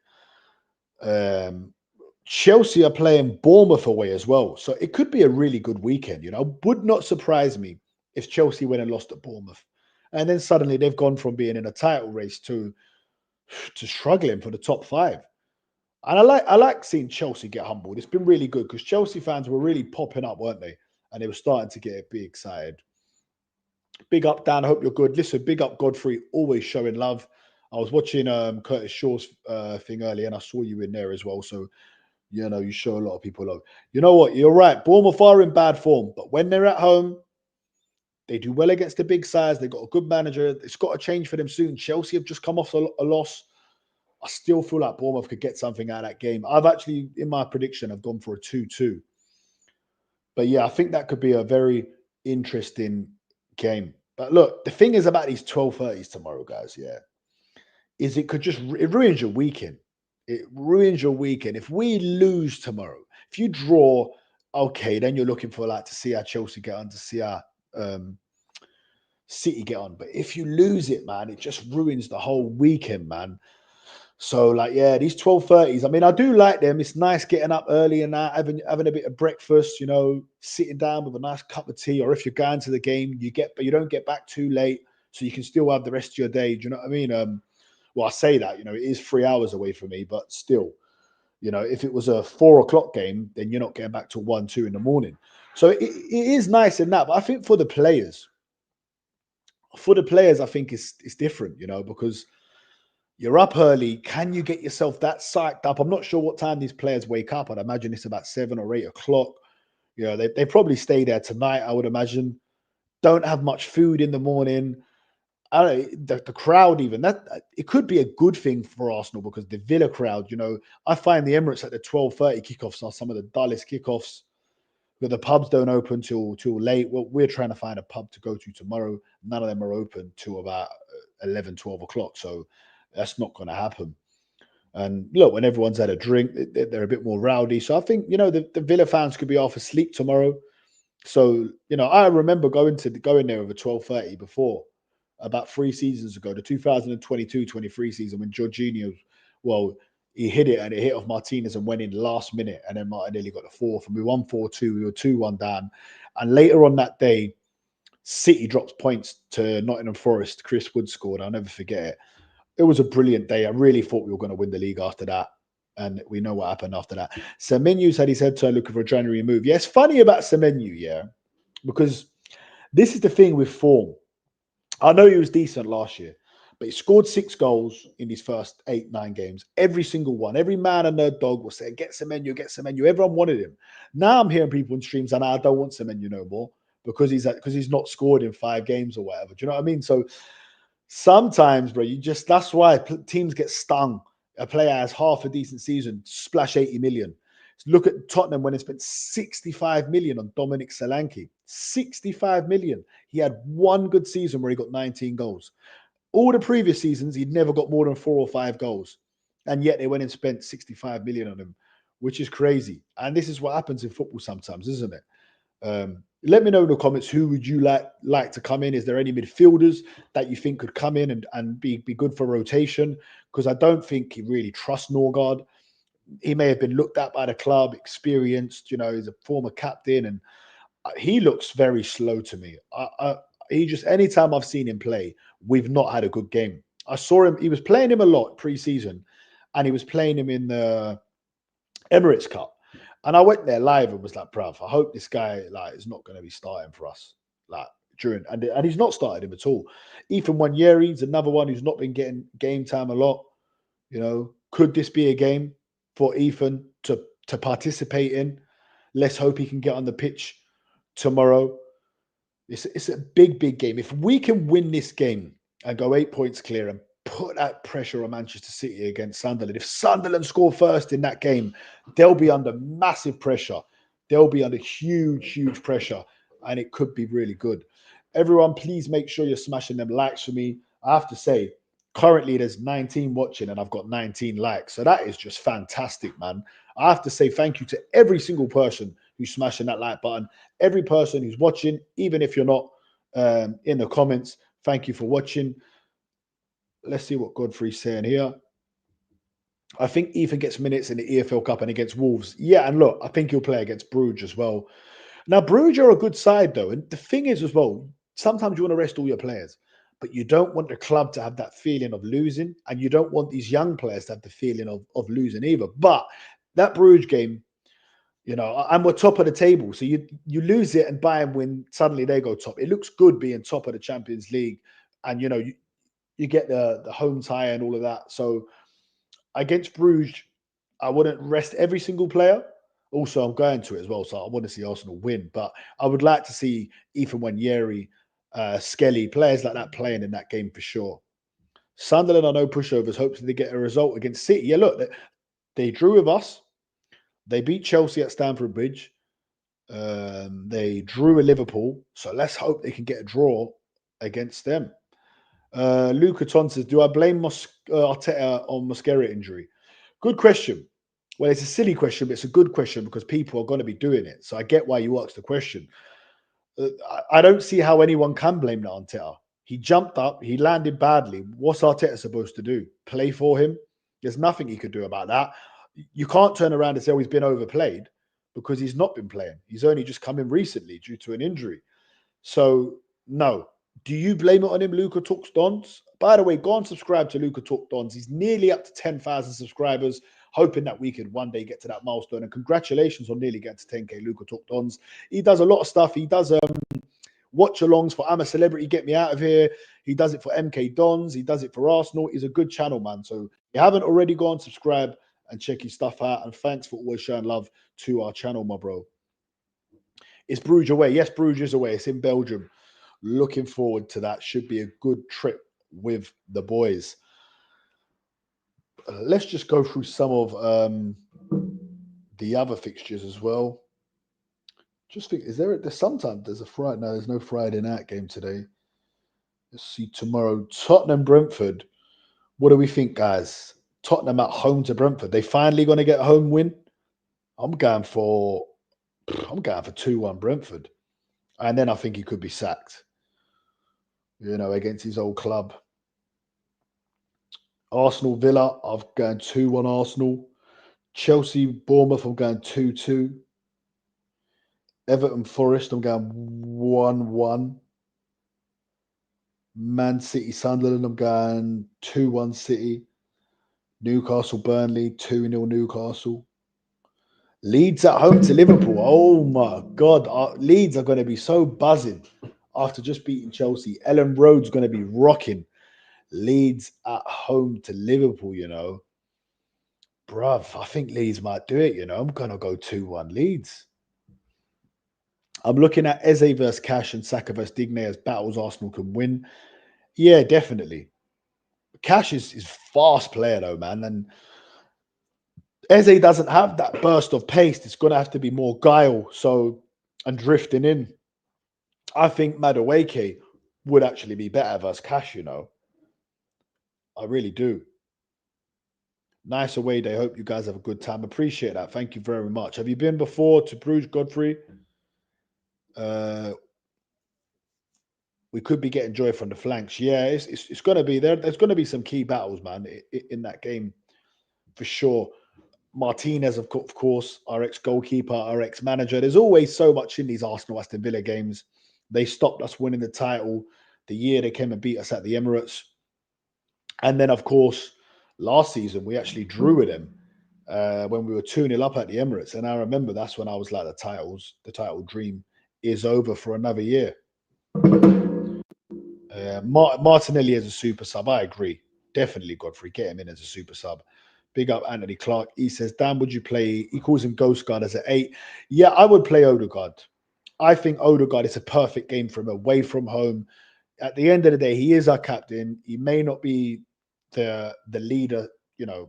Chelsea are playing Bournemouth away as well. So it could be a really good weekend. Would not surprise me if Chelsea went and lost at Bournemouth. And then suddenly they've gone from being in a title race to struggling for the top 5. And I like seeing Chelsea get humbled. It's been really good because Chelsea fans were really popping up, weren't they? And they were starting to get a bit excited. Big up, Dan. I hope you're good. Listen, big up, Godfrey. Always showing love. I was watching Curtis Shaw's thing earlier, and I saw you in there as well. So, you show a lot of people love. You know what? You're right. Bournemouth are in bad form, but when they're at home, they do well against the big sides. They've got a good manager. It's got to change for them soon. Chelsea have just come off a loss. I still feel like Bournemouth could get something out of that game. I've actually, in my prediction, I've gone for a 2-2. But yeah, I think that could be a very interesting game. But look, the thing is about these 12:30s tomorrow, guys, yeah, is it could just it ruins your weekend. It ruins your weekend. If we lose tomorrow, if you draw, okay, then you're looking for like to see how Chelsea get on, to see how um, City get on. But if you lose it, man, it just ruins the whole weekend, man. So, like, yeah, these 12:30s. I mean, I do like them. It's nice getting up early and that, having a bit of breakfast, sitting down with a nice cup of tea. Or if you're going to the game, but you don't get back too late, so you can still have the rest of your day. Do you know what I mean? Well, I say that, it is 3 hours away from me, but still, if it was a 4 o'clock game, then you're not getting back till 1, 2 in the morning. So it is nice in that. But I think for the players, I think it's different, because you're up early. Can you get yourself that psyched up? I'm not sure what time these players wake up. I'd imagine it's about 7 or 8 o'clock. They probably stay there tonight, I would imagine. Don't have much food in the morning. I don't know, the crowd, even that it could be a good thing for Arsenal because the Villa crowd, I find the Emirates at the 12:30 kickoffs are some of the dullest kickoffs. But the pubs don't open till late. Well, we're trying to find a pub to go to tomorrow. None of them are open till about 11, 12 o'clock. So that's not going to happen. And look, when everyone's had a drink, they're a bit more rowdy. So I think, the Villa fans could be half asleep tomorrow. So, I remember going there with a 12:30 before, about 3 seasons ago, the 2022-23 season when Jorginho, well, he hit it and it hit off Martinez and went in last minute. And then Martinelli got the fourth and we won 4-2. We were 2-1 down. And later on that day, City drops points to Nottingham Forest. Chris Wood scored. I'll never forget it. It was a brilliant day. I really thought we were going to win the league after that. And we know what happened after that. Semenyo said his head turn looking for a January move. Yeah, it's funny about Semenyo, yeah, because this is the thing with form. I know he was decent last year, but he scored 6 goals in his first 8, 9 games. Every single one. Every man and their dog was saying, get Semenyo, get Semenyo. Everyone wanted him. Now I'm hearing people in streams and I don't want Semenyo no more because he's not scored in 5 games or whatever. Do you know what I mean? So sometimes, bro, that's why teams get stung. A player has half a decent season, splash 80 million. Look at Tottenham when they spent 65 million on Dominic Solanke. 65 million. He had one good season where he got 19 goals. All the previous seasons, he'd never got more than 4 or 5 goals. And yet they went and spent 65 million on him, which is crazy. And this is what happens in football sometimes, isn't it? Let me know in the comments, who would you like to come in? Is there any midfielders that you think could come in and be good for rotation? Because I don't think he really trusts Norgard. He may have been looked at by the club, experienced, he's a former captain, and he looks very slow to me. He just, anytime I've seen him play, we've not had a good game. I saw him, he was playing him a lot pre-season, and he was playing him in the Emirates Cup. And I went there live and was like, bruv, I hope this guy is not going to be starting for us. And he's not started him at all. Ethan Wanyeri's another one who's not been getting game time a lot. Could this be a game for Ethan to participate in? Let's hope he can get on the pitch tomorrow. It's a big game. If we can win this game and go 8 points clear and put that pressure on Manchester City against Sunderland, if Sunderland score first in that game, they'll be under massive pressure. They'll be under huge pressure, and it could be really good. Everyone, please make sure you're smashing them likes for me. I have to say, currently there's 19 watching and I've got 19 likes. So that is just fantastic, man. I have to say thank you to every single person who's smashing that like button. Every person who's watching, even if you're not in the comments, thank you for watching. Let's see what Godfrey's saying here. I think Ethan gets minutes in the EFL Cup and against Wolves. Yeah, and look, I think he'll play against Bruges as well. Now, Bruges are a good side, though. And the thing is, as well, sometimes you want to rest all your players, but you don't want the club to have that feeling of losing, and you don't want these young players to have the feeling of losing either. But that Bruges game, and we're top of the table. So you lose it and Bayern win, suddenly they go top. It looks good being top of the Champions League. And, you get the home tie and all of that. So against Bruges, I wouldn't rest every single player. Also, I'm going to it as well, so I want to see Arsenal win. But I would like to see Ethan Wanyeri, Skelly, players like that playing in that game for sure. Sunderland are no pushovers. Hopefully they get a result against City. Yeah, look, they drew with us. They beat Chelsea at Stamford Bridge. They drew a Liverpool, so let's hope they can get a draw against them. Luca Ton says, do I blame Arteta on MOSQUERA injury? Good question. Well, it's a silly question, but it's a good question because people are going to be doing it. So I get why you asked the question. I don't see how anyone can blame that on Arteta. He jumped up, he landed badly. What's Arteta supposed to do? Play for him? There's nothing he could do about that. You can't turn around and say, oh, he's been overplayed because he's not been playing. He's only just come in recently due to an injury. So, no. Do you blame it on him, Luca Talks Dons? By the way, go and subscribe to Luca Talk Dons. He's nearly up to 10,000 subscribers, hoping that we could one day get to that milestone. And congratulations on nearly getting to 10K, Luca Talk Dons. He does a lot of stuff. He does watch-alongs for I'm a Celebrity, Get Me Out of Here. He does it for MK Dons. He does it for Arsenal. He's a good channel, man. So if you haven't already, go and subscribe and check his stuff out. And thanks for always showing love to our channel, my bro. It's Bruges away. Yes, Bruges is away. It's in Belgium. Looking forward to that. Should be a good trip with the boys. Let's just go through some of the other fixtures as well. Just think, sometimes there's a Friday? No, there's no Friday night game today. Let's see tomorrow. Tottenham, Brentford. What do we think, guys? Tottenham at home to Brentford. They finally going to get a home win? I'm going for 2-1 Brentford. And then I think he could be sacked, against his old club. Arsenal, Villa, I've gone 2-1 Arsenal. Chelsea, Bournemouth, I'm going 2-2. Everton, Forest, I'm going 1-1. Man City, Sunderland, I'm going 2-1 City. Newcastle, Burnley, 2-0 Newcastle. Leeds at home to Liverpool. Oh my God. Leeds are going to be so buzzing after just beating Chelsea. Ellen Road's going to be rocking. Leeds at home to Liverpool, Bruv, I think Leeds might do it, I'm going to go 2-1 Leeds. I'm looking at Eze versus Cash and Saka versus Digne as battles Arsenal can win. Yeah, definitely. Cash is fast player though, man. And Eze doesn't have that burst of pace. It's going to have to be more guile and drifting in. I think Madueke would actually be better versus Cash, I really do. Nice away day. Hope you guys have a good time. Appreciate that. Thank you very much. Have you been before to Bruges, Godfrey? We could be getting joy from the flanks. Yeah, it's going to be there. There's going to be some key battles, man, in that game for sure. Martinez, of course, our ex-goalkeeper, our ex-manager. There's always so much in these Arsenal Aston Villa games. They stopped us winning the title the year they came and beat us at the Emirates. And then, of course, last season, we actually drew with them when we were 2-0 up at the Emirates. And I remember that's when I was like, the title dream is over for another year. Martinelli as a super sub, I agree. Definitely, Godfrey, get him in as a super sub. Big up Anthony Clark. He says, Dan, would you play? He calls him Ghost Guard as an 8. Yeah, I would play Odegaard. I think Odegaard is a perfect game for him away from home. At the end of the day, he is our captain. He may not be the leader,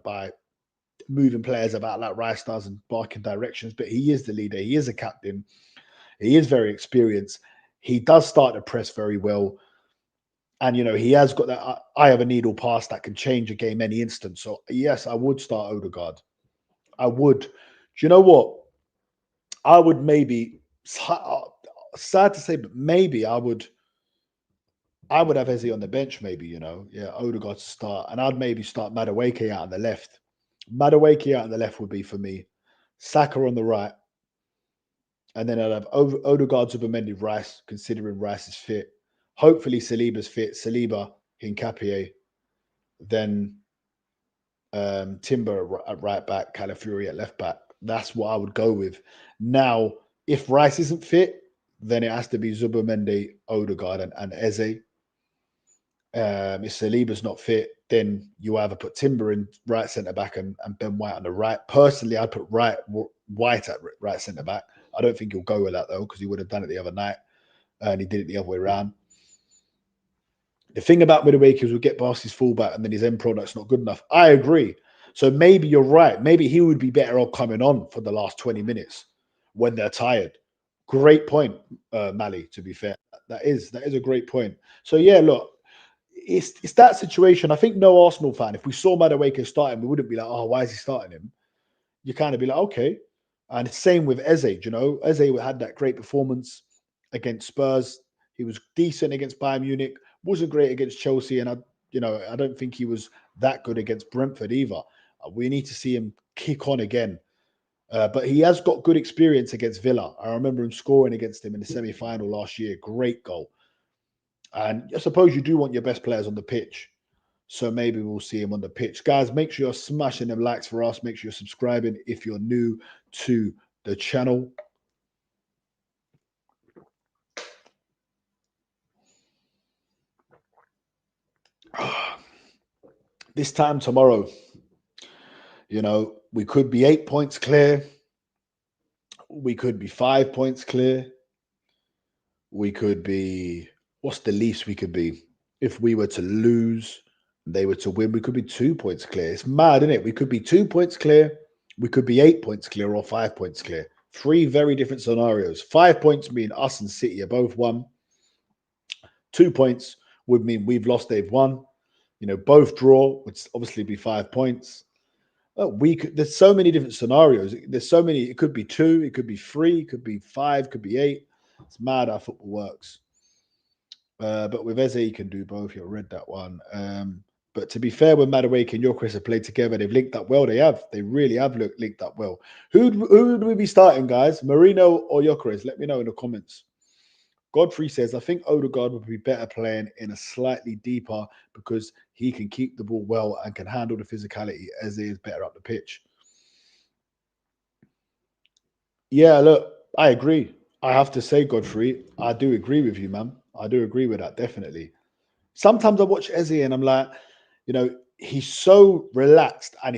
by moving players about like Rice does and barking directions, but he is the leader. He is a captain. He is very experienced. He does start to press very well. And, he has got that eye of a needle pass that can change a game any instant. So, yes, I would start Odegaard. I would. Do you know what? I would maybe, sad to say, but maybe I would have Eze on the bench, maybe, Yeah, Odegaard to start. And I'd maybe start Madueke out on the left. Madueke out on the left would be for me. Saka on the right. And then I'd have Odegaard, Zubimendi, Rice, considering Rice is fit. Hopefully Saliba's fit. Saliba, Hincapié. Then Timber at right back, Calafiori at left back. That's what I would go with. Now, if Rice isn't fit, then it has to be Zubimendi, Odegaard, and Eze. If Saliba's not fit, then you either put Timber in right centre back and Ben White on the right. Personally, I'd put White at right centre back. I don't think he'll go with that though, because he would have done it the other night, and he did it the other way around. The thing about Madueke is we'll get past his fullback and then his end product's not good enough. I agree. So maybe you're right. Maybe he would be better off coming on for the last 20 minutes when they're tired. Great point, Mali. To be fair, that is a great point. So yeah, look, it's that situation. I think no Arsenal fan, if we saw Madueke starting, we wouldn't be like, oh, why is he starting him? You kind of be like, okay. And same with Eze. You know, Eze had that great performance against Spurs. He was decent against Bayern Munich. Wasn't great against Chelsea, and I don't think he was that good against Brentford either. We need to see him kick on again. But he has got good experience against Villa. I remember him scoring against him in the semi-final last year. Great goal. And I suppose you do want your best players on the pitch. So maybe we'll see him on the pitch. Guys, make sure you're smashing them likes for us. Make sure you're subscribing if you're new to the channel. This time tomorrow, we could be 8 points clear. We could be 5 points clear. We could be, what's the least we could be? If we were to lose, they were to win, we could be 2 points clear. It's mad, isn't it? We could be 2 points clear. We could be 8 points clear or 5 points clear. Three very different scenarios. 5 points mean us and City are both won. 2 points would mean we've lost, they've won. Both draw would obviously be 5 points. There's so many different scenarios. There's so many. It could be 2, it could be 3, it could be 5, it could be 8. It's mad how football works. But with Eze, you can do both. You read that one. But to be fair, when Madueke and Gyokeres have played together, they've linked up well. They have. They really have linked up well. Who would we be starting, guys? Marino or Gyokeres? Let me know in the comments. Godfrey says, I think Odegaard would be better playing in a slightly deeper because he can keep the ball well and can handle the physicality. Eze is better up the pitch. Yeah, look, I agree. I have to say, Godfrey, I do agree with you, man. I do agree with that, definitely. Sometimes I watch Eze and I'm like, he's so relaxed, and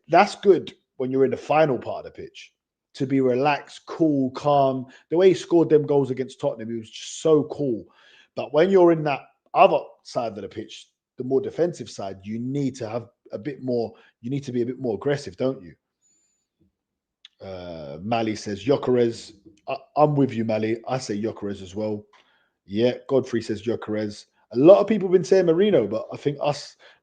that's good when you're in the final part of the pitch to be relaxed, cool, calm. The way he scored them goals against Tottenham, he was just so cool. But when you're in that other side of the pitch, the more defensive side, you need to have a bit more, you need to be a bit more aggressive, don't you? Mali says Gyokeres. I'm with you, Mali. I say Gyokeres as well. Yeah, Godfrey says Gyokeres. A lot of people have been saying Marino, but I think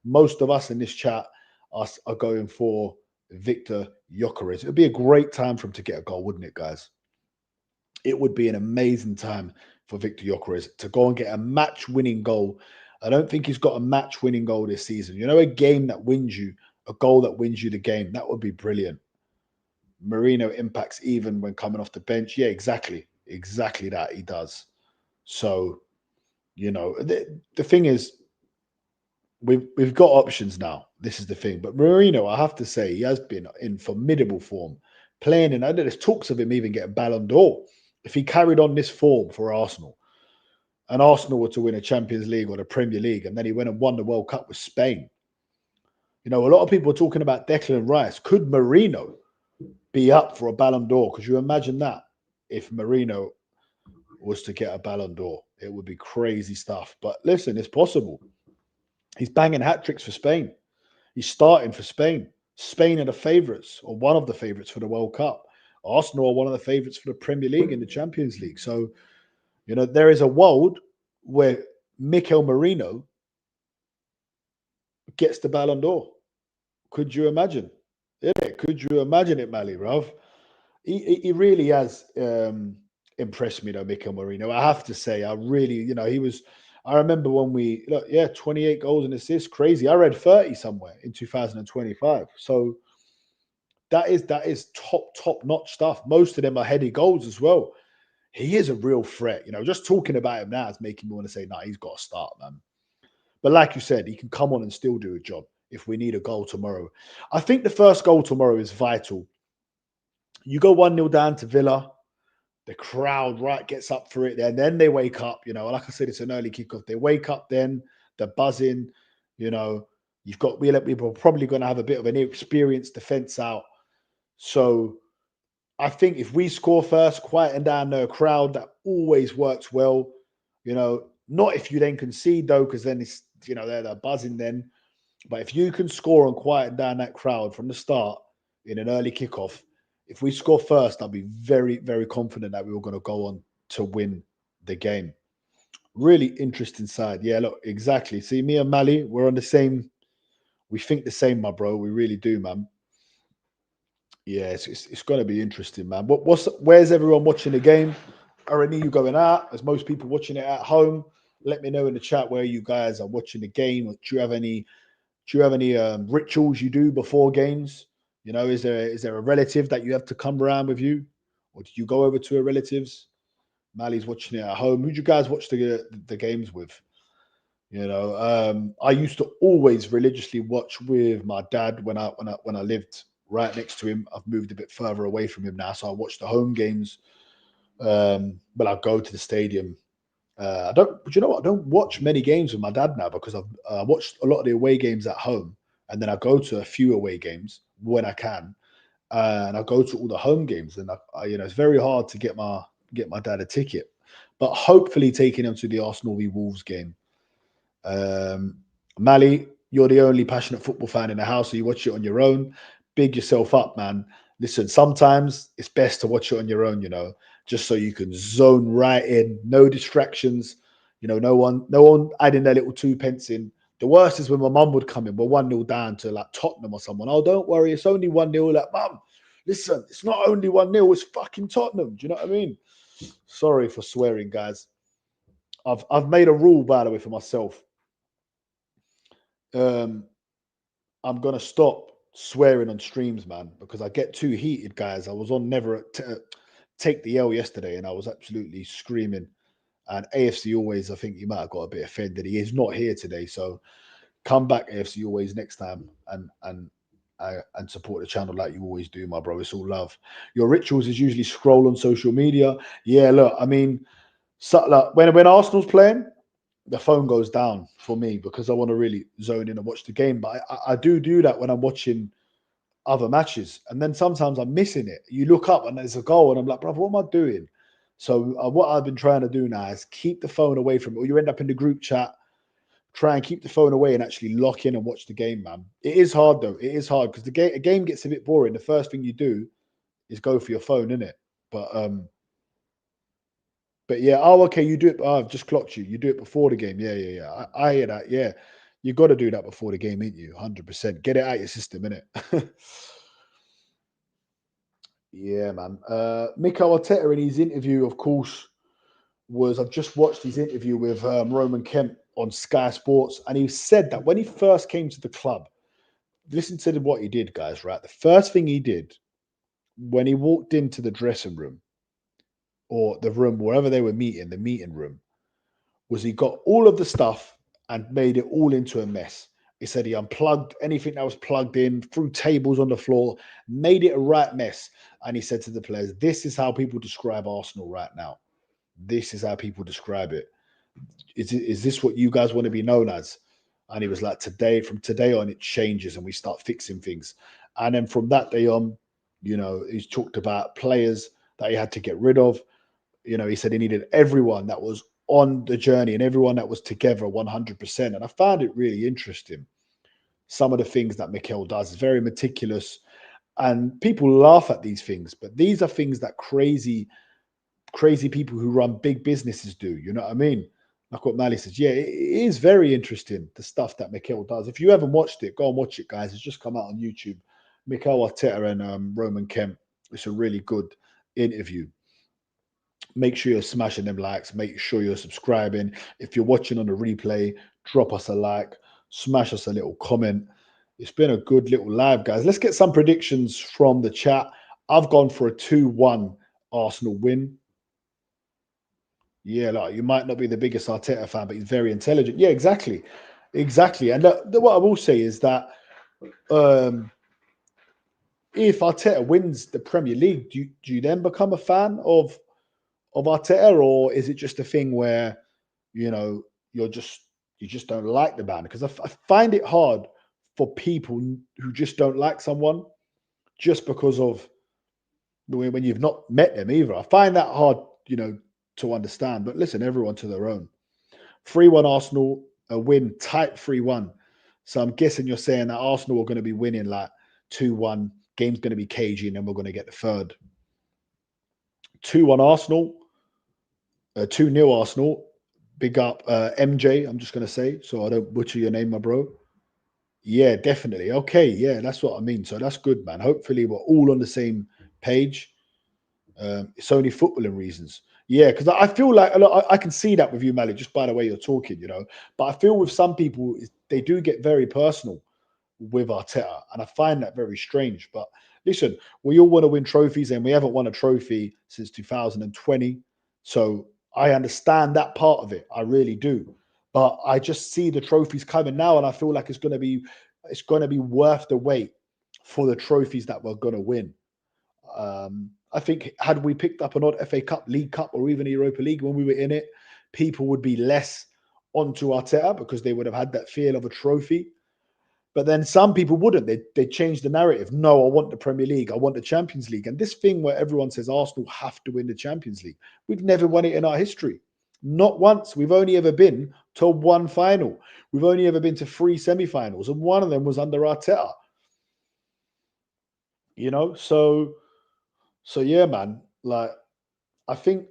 most of us in this chat, are going for Victor Gyokeres. It would be a great time for him to get a goal, wouldn't it, guys? It would be an amazing time for Victor Gyokeres to go and get a match-winning goal. I don't think he's got a match-winning goal this season. A game that wins you, a goal that wins you the game. That would be brilliant. Marino impacts even when coming off the bench. Yeah, exactly. Exactly that he does. So, the thing is, we've got options now. This is the thing. But Marino, I have to say, he has been in formidable form. Playing in, I know there's talks of him even getting Ballon d'Or. If he carried on this form for Arsenal, and Arsenal were to win a Champions League or the Premier League, and then he went and won the World Cup with Spain. A lot of people are talking about Declan Rice. Could Marino be up for a Ballon d'Or? Could you imagine that? If Marino was to get a Ballon d'Or, it would be crazy stuff. But listen, it's possible. He's banging hat tricks for Spain. He's starting for Spain. Spain are the favourites, or one of the favourites for the World Cup. Arsenal are one of the favourites for the Premier League and the Champions League. So, there is a world where Mikel Marino gets the Ballon d'Or. Could you imagine? Yeah, could you imagine it, Mali, Rav? He really has impressed me, though, Mikel Marino. I have to say, I really, he was. I remember when 28 goals and assists, crazy. I read 30 somewhere in 2025. So that is top notch stuff. Most of them are heady goals as well. He is a real threat. Just talking about him now is making me want to say, nah, he's got to start, man. But like you said, he can come on and still do a job if we need a goal tomorrow. I think the first goal tomorrow is vital. You go 1-0 down to Villa, the crowd gets up for it, and then they wake up. Like I said, it's an early kickoff. They wake up, then they're buzzing. We're probably going to have a bit of an inexperienced defense out. So I think if we score first, quieten down the crowd, that always works well. Not if you then concede though, because then it's they're buzzing then. But if you can score and quieten down that crowd from the start in an early kickoff, If we score first, I'll be very, very confident that we were going to go on to win the game. Really interesting side. Yeah, look, exactly. See, me and Mali, we're on the same. We think the same, my bro. We really do, man. Yeah, it's going to be interesting, man. Where's everyone watching the game? Are any of you going out? There's most people watching it at home. Let me know in the chat where you guys are watching the game. Do you have any rituals you do before games? You know, is there a relative that you have to come around with you, or do you go over to a relative's? Mali's watching it at home. Who do you guys watch the games with? You know, I used to always religiously watch with my dad when I lived right next to him. I've moved a bit further away from him now, so I watch the home games. But I go to the stadium. I don't. But you know what? I don't watch many games with my dad now because I've watched a lot of the away games at home, and then I go to a few away games when I can, and I go to all the home games. And it's very hard to get my dad a ticket, but hopefully taking him to the Arsenal v Wolves game. Mali, you're the only passionate football fan in the house, so you watch it on your own. Big yourself up, man. Listen, sometimes it's best to watch it on your own, just so you can zone right in, no distractions. No one adding their little 2 pence in. The worst is when my mum would come in. We're 1-0 down to like Tottenham or someone. Oh, don't worry, it's only 1-0. Like, mum, listen, it's not only 1-0, it's fucking Tottenham. Do you know what I mean? Sorry for swearing, guys. I've made a rule, by the way, for myself. I'm gonna stop swearing on streams, man, because I get too heated, guys. I was on Never Take the L yesterday, and I was absolutely screaming. And AFC Always, I think you might have got a bit offended. He is not here today, so come back AFC Always next time and support the channel like you always do, my bro. It's all love. Your rituals is usually scroll on social media. Yeah, look, I mean, like, when Arsenal's playing, the phone goes down for me because I want to really zone in and watch the game. But I do that when I'm watching other matches, and then sometimes I'm missing it. You look up and there's a goal, and I'm like, brother, what am I doing? So what I've been trying to do now is keep the phone away from it, or you end up in the group chat. Try and keep the phone away and actually lock in and watch the game, man. It is hard though. It is hard because a game gets a bit boring. The first thing you do is go for your phone, innit? But yeah, oh, okay, you do it. Oh, I've just clocked you. You do it before the game. Yeah. I hear that. Yeah, you got to do that before the game, ain't you? 100%. Get it out your system, innit? Yeah, man. Mikel Arteta in his interview, of course, I've just watched his interview with Roman Kemp on Sky Sports, and he said that when he first came to the club, listen to what he did, guys. Right, the first thing he did when he walked into the dressing room or the room wherever they were meeting, the meeting room, was he got all of the stuff and made it all into a mess. He said he unplugged anything that was plugged in, threw tables on the floor, made it a right mess. And he said to the players, this is how people describe Arsenal right now. This is how people describe it. Is this what you guys want to be known as? And he was like, from today on, it changes and we start fixing things. And then from that day on, he's talked about players that he had to get rid of. He said he needed everyone that was on the journey and everyone that was together 100%. And I found it really interesting. Some of the things that Mikel does is very meticulous, and people laugh at these things, but these are things that crazy people who run big businesses do. You know what I mean? Like what Mali says. Yeah, it is very interesting, the stuff that Mikel does. If you haven't watched it, go and watch it, guys. It's just come out on YouTube. Mikel Arteta and Roman Kemp. It's a really good interview. Make sure you're smashing them likes. Make sure you're subscribing. If you're watching on the replay, drop us a like. Smash us a little comment. It's been a good little live, guys. Let's get some predictions from the chat. I've gone for a 2-1 Arsenal win. Yeah, like you might not be the biggest Arteta fan, but he's very intelligent. Yeah, exactly. And what I will say is that if Arteta wins the Premier League, do you then become a fan of Arteta, or is it just a thing where you just don't like the man? Because I find it hard for people who just don't like someone just because of when you've not met them either. I find that hard, to understand. But listen, everyone to their own. 3-1 Arsenal, a win, tight 3-1. So I'm guessing you're saying that Arsenal are going to be winning like 2-1, Game's going to be cagey, and then we're going to get the third. 2-1 Arsenal. 2-0 Arsenal. Big up MJ, I'm just going to say, so I don't butcher your name, my bro. Yeah, definitely. Okay, yeah, that's what I mean. So that's good, man. Hopefully we're all on the same page. It's only footballing reasons. Yeah, because I feel like I can see that with you, Malik, just by the way you're talking, But I feel with some people, they do get very personal with Arteta, and I find that very strange. But listen, we all want to win trophies, and we haven't won a trophy since 2020. So I understand that part of it. I really do. But I just see the trophies coming now, and I feel like it's going to be worth the wait for the trophies that we're going to win. I think had we picked up an odd FA Cup, League Cup, or even a Europa League when we were in it, people would be less onto Arteta because they would have had that feel of a trophy. But then some people wouldn't. They change the narrative. No, I want the Premier League. I want the Champions League. And this thing where everyone says Arsenal have to win the Champions League, we've never won it in our history. Not once. We've only ever been to one final. We've only ever been to 3 semi-finals, and one of them was under Arteta. So yeah, man. Like, I think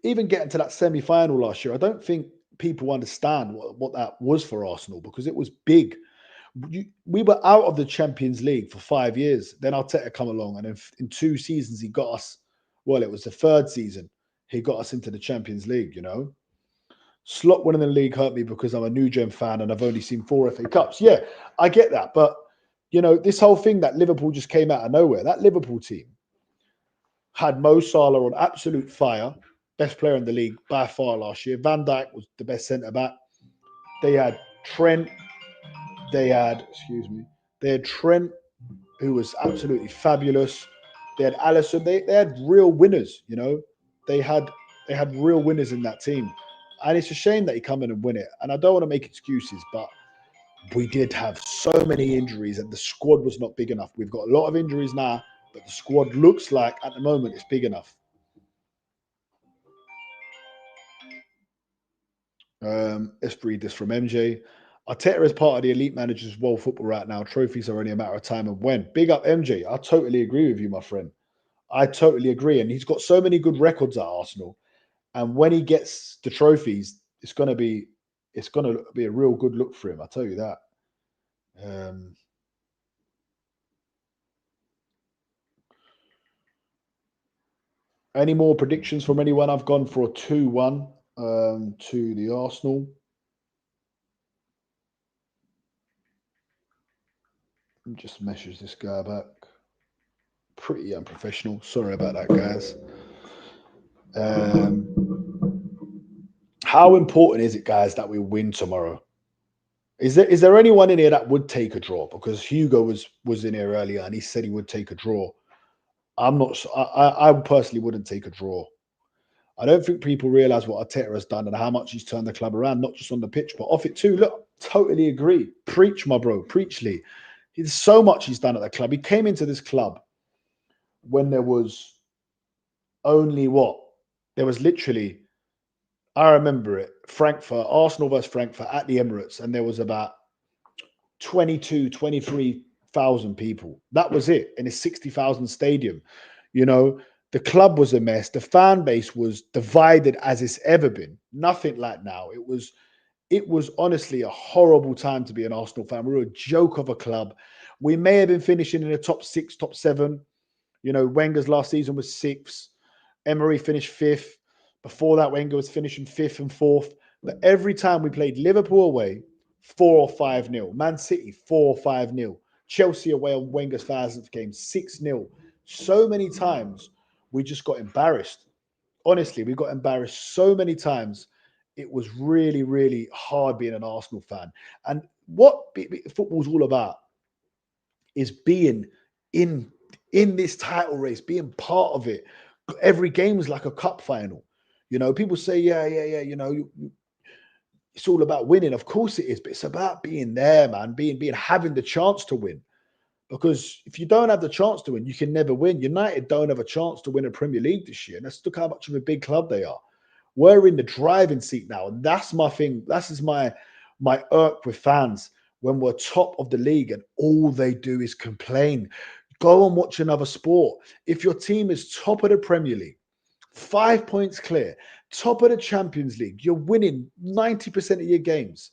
even getting to that semi-final last year, I don't think people understand what that was for Arsenal, because it was big. We were out of the Champions League for 5 years. Then Arteta come along, and in 2 seasons he got us. Well, it was the 3rd season he got us into the Champions League. Slot winning the league hurt me because I'm a New Gen fan and I've only seen 4 FA Cups. Yeah, I get that, but this whole thing that Liverpool just came out of nowhere. That Liverpool team had Mo Salah on absolute fire, best player in the league by far last year. Van Dijk was the best centre back. They had Trent. They had Trent, who was absolutely fabulous. They had Alisson. They had real winners. They had real winners in that team, and it's a shame that he come in and win it. And I don't want to make excuses, but we did have so many injuries, and the squad was not big enough. We've got a lot of injuries now, but the squad looks like at the moment it's big enough. Let's read this from MJ. Arteta is part of the elite managers of world football right now. Trophies are only a matter of time and when. Big up MJ. I totally agree with you, my friend. I totally agree. And he's got so many good records at Arsenal. And when he gets the trophies, it's gonna be a real good look for him. I'll tell you that. Any more predictions from anyone? I've gone for a 2-1 to the Arsenal. Just message this guy back. Pretty unprofessional. Sorry about that, guys. How important is it, guys, that we win tomorrow? Is there anyone in here that would take a draw? Because Hugo was in here earlier and he said he would take a draw. I'm not. I personally wouldn't take a draw. I don't think people realize what Arteta has done and how much he's turned the club around, not just on the pitch, but off it too. Look, totally agree. Preach, my bro. Preach, Lee. There's so much he's done at the club. He came into this club when there was only there was literally, I remember it, Frankfurt, Arsenal versus Frankfurt at the Emirates, and there was about 23,000 people. That was it in a 60,000 stadium. The club was a mess. The fan base was divided as it's ever been. Nothing like now. It was honestly a horrible time to be an Arsenal fan. We were a joke of a club. We may have been finishing in the top 6, top 7. Wenger's last season was 6th. Emery finished 5th. Before that, Wenger was finishing 5th and 4th. But every time we played Liverpool away, 4 or 5-0. Man City, 4 or 5-0. Chelsea away on Wenger's 1000th game, 6-0. So many times we just got embarrassed. Honestly, we got embarrassed so many times. It was really, really hard being an Arsenal fan. And what football's all about is being in this title race, being part of it. Every game is like a cup final. People say, yeah, it's all about winning. Of course it is, but it's about being there, man, having the chance to win. Because if you don't have the chance to win, you can never win. United don't have a chance to win a Premier League this year. And let's look how much of a big club they are. We're in the driving seat now. And that's my thing. That is my irk with fans when we're top of the league and all they do is complain. Go and watch another sport. If your team is top of the Premier League, 5 points clear, top of the Champions League, you're winning 90% of your games.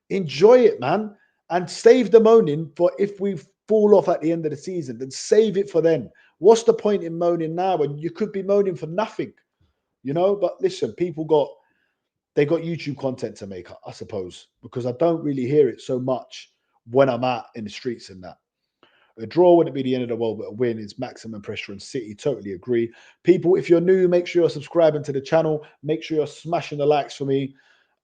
Enjoy it, man, and save the moaning for if we fall off at the end of the season. Then save it for then. What's the point in moaning now when you could be moaning for nothing, you know? But listen, they got YouTube content to make, I suppose, because I don't really hear it so much when I'm out in the streets and that. A draw wouldn't be the end of the world, but a win is maximum pressure on City. Totally agree. People, if you're new, make sure you're subscribing to the channel. Make sure you're smashing the likes for me.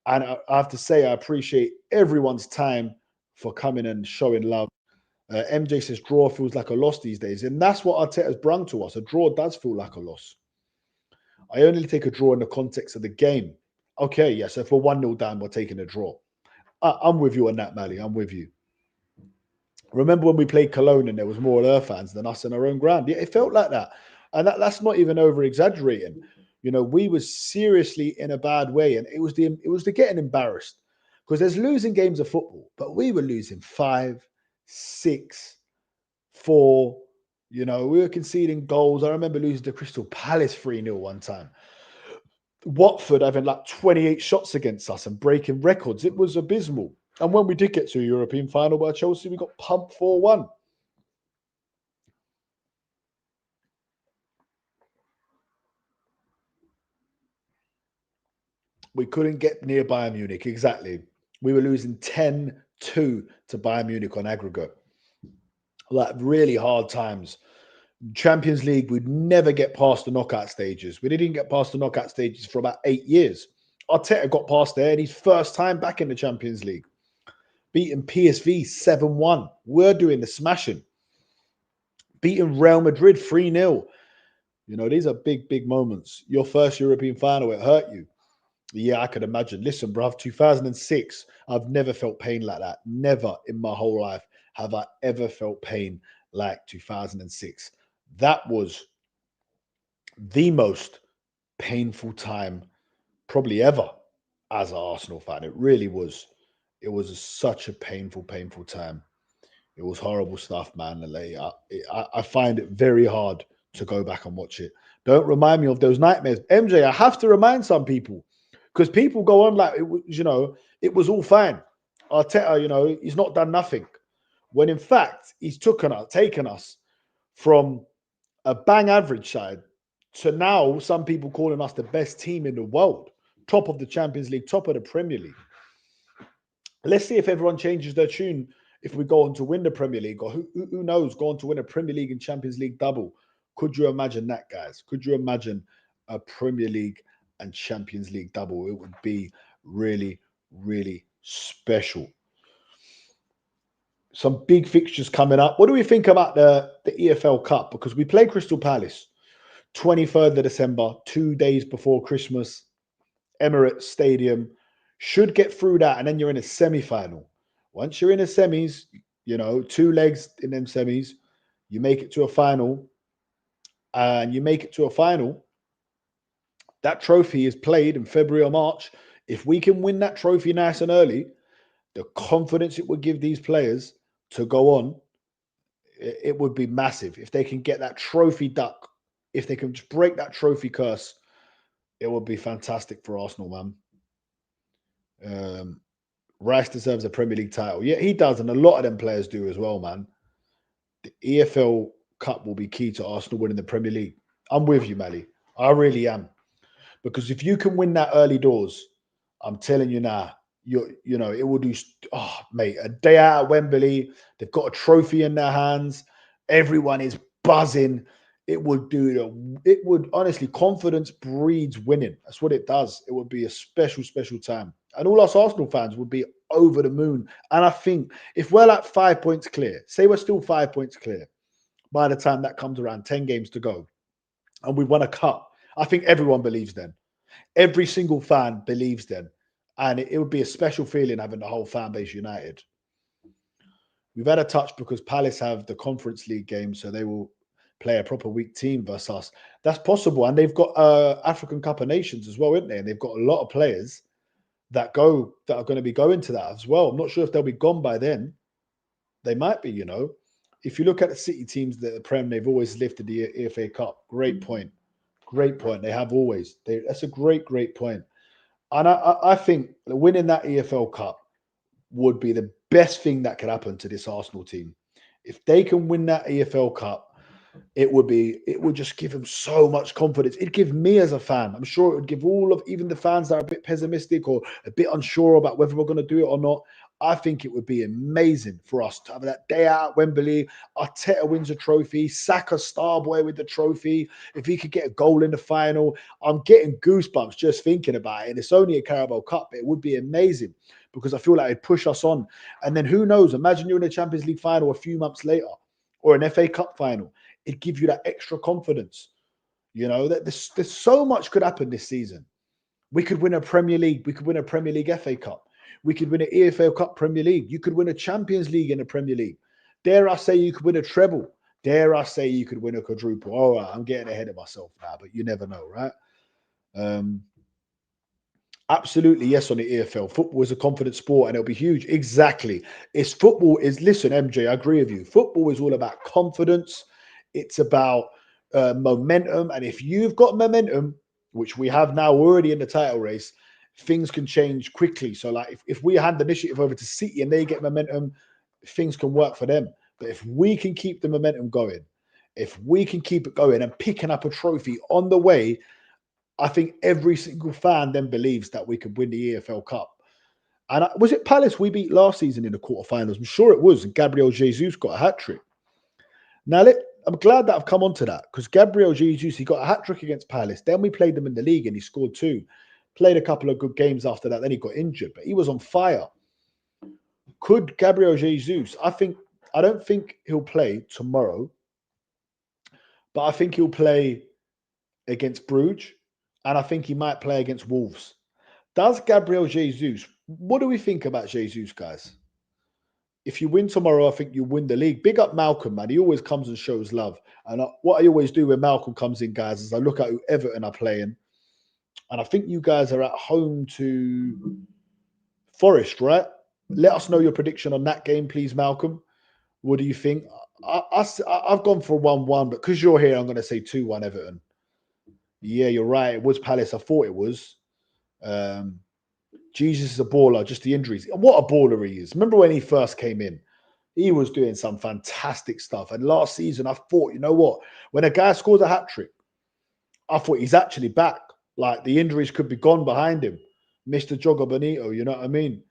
And I have to say, I appreciate everyone's time for coming and showing love. MJ says, draw feels like a loss these days. And that's what Arteta's brung to us. A draw does feel like a loss. I only take a draw in the context of the game. Okay, yeah, so if we're 1-0 down, we're taking a draw. I'm with you on that, Mally. I'm with you. Remember when we played Cologne and there was more their fans than us in our own ground? Yeah, it felt like that. And that's not even over-exaggerating. You know, we were seriously in a bad way. And it was the getting embarrassed. Because there's losing games of football. But we were losing 5, 6, 4. You know, we were conceding goals. I remember losing to Crystal Palace 3-0 one time. Watford having like 28 shots against us and breaking records. It was abysmal. And when we did get to a European final by Chelsea, we got pumped 4-1. We couldn't get near Bayern Munich. Exactly. We were losing 10-2 to Bayern Munich on aggregate. Like really hard times. Champions League, we'd never get past the knockout stages. We didn't get past the knockout stages for about 8 years. Arteta got past there and his first time back in the Champions League. Beating PSV 7-1. We're doing the smashing. Beating Real Madrid 3-0. You know, these are big, big moments. Your first European final, it hurt you. Yeah, I could imagine. Listen, bruv, 2006, I've never felt pain like that. Never in my whole life have I ever felt pain like 2006. That was the most painful time probably ever as an Arsenal fan. It really was. It was such a painful, painful time. It was horrible stuff, man. I find it very hard to go back and watch it. Don't remind me of those nightmares. MJ, I have to remind some people because people go on like, it was all fine. Arteta, he's not done nothing. When in fact, he's taken us from a bang average side to now some people calling us the best team in the world. Top of the Champions League, top of the Premier League. Let's see if everyone changes their tune if we go on to win the Premier League, or who knows, go on to win a Premier League and Champions League double. Could you imagine that, guys? Could you imagine a Premier League and Champions League double? It would be really, really special. Some big fixtures coming up. What do we think about the EFL Cup? Because we play Crystal Palace 23rd of December, 2 days before Christmas, Emirates Stadium. Should get through that, and then you're in a semi-final. Once you're in a semis, 2 legs in them semis, you make it to a final, and that trophy is played in February or March. If we can win that trophy nice and early, the confidence it would give these players to go on, it would be massive. If they can get that trophy duck, if they can just break that trophy curse, it would be fantastic for Arsenal, man. Rice deserves a Premier League title. Yeah, he does, and a lot of them players do as well, man. The EFL Cup will be key to Arsenal winning the Premier League. I'm with you, Mally. I really am. Because if you can win that early doors, I'm telling you now, it will do. Oh, mate, a day out at Wembley, they've got a trophy in their hands. Everyone is buzzing. It would honestly, confidence breeds winning. That's what it does. It would be a special, special time. And all us Arsenal fans would be over the moon. And I think if we're like 5 points clear, say we're still 5 points clear by the time that comes around, 10 games to go, and we won a cup, I think everyone believes then. Every single fan believes then. And it would be a special feeling having the whole fan base united. We've had a touch because Palace have the Conference League game, so they will play a proper weak team versus us. That's possible. And they've got African Cup of Nations as well, isn't they? And they've got a lot of players that are going to be going to that as well. I'm not sure if they'll be gone by then. They might be, if you look at the City teams that the Prem, they've always lifted the EFA Cup. Great point. Great point. They have always. That's a great point. And I think winning that EFL Cup would be the best thing that could happen to this Arsenal team. If they can win that EFL Cup, it would just give them so much confidence. It'd give me as a fan. I'm sure it would give all of even the fans that are a bit pessimistic or a bit unsure about whether we're going to do it or not. I think it would be amazing for us to have that day out at Wembley. Arteta wins a trophy. Saka Starboy with the trophy. If he could get a goal in the final, I'm getting goosebumps just thinking about it. And it's only a Carabao Cup, but it would be amazing because I feel like it'd push us on. And then who knows? Imagine you're in a Champions League final a few months later or an FA Cup final. It'd give you that extra confidence. You know, that there's so much could happen this season. We could win a Premier League. We could win a Premier League FA Cup. We could win an EFL Cup Premier League. You could win a Champions League in the Premier League. Dare I say you could win a treble. Dare I say you could win a quadruple. All right, I'm getting ahead of myself now, but you never know, right? Absolutely, yes, on the EFL. Football is a confident sport and it'll be huge. Exactly. Listen, MJ, I agree with you. Football is all about confidence. It's about momentum. And if you've got momentum, which we have now already in the title race, things can change quickly. So like if we hand the initiative over to City and they get momentum, things can work for them. But if we can keep the momentum going, if we can keep it going and picking up a trophy on the way, I think every single fan then believes that we could win the EFL Cup. And was it Palace we beat last season in the quarterfinals? I'm sure it was. And Gabriel Jesus got a hat-trick. Now, I'm glad that I've come onto that because Gabriel Jesus, he got a hat-trick against Palace. Then we played them in the league and he scored 2. Played a couple of good games after that. Then he got injured, but he was on fire. Could Gabriel Jesus, I don't think he'll play tomorrow, but I think he'll play against Bruges and I think he might play against Wolves. Does Gabriel Jesus, what do we think about Jesus, guys? If you win tomorrow, I think you win the league. Big up Malcolm, man. He always comes and shows love. And what I always do when Malcolm comes in, guys, is I look at who Everton are playing. And I think you guys are at home to Forest, right? Let us know your prediction on that game, please, Malcolm. What do you think? I've gone for 1-1, but because you're here, I'm going to say 2-1 Everton. Yeah, you're right. It was Palace. I thought it was. Jesus is a baller, just the injuries. What a baller he is. Remember when he first came in? He was doing some fantastic stuff. And last season, I thought, you know what? When a guy scores a hat-trick, I thought he's actually back. Like the injuries could be gone behind him. Mr. Jogo Bonito, you know what I mean?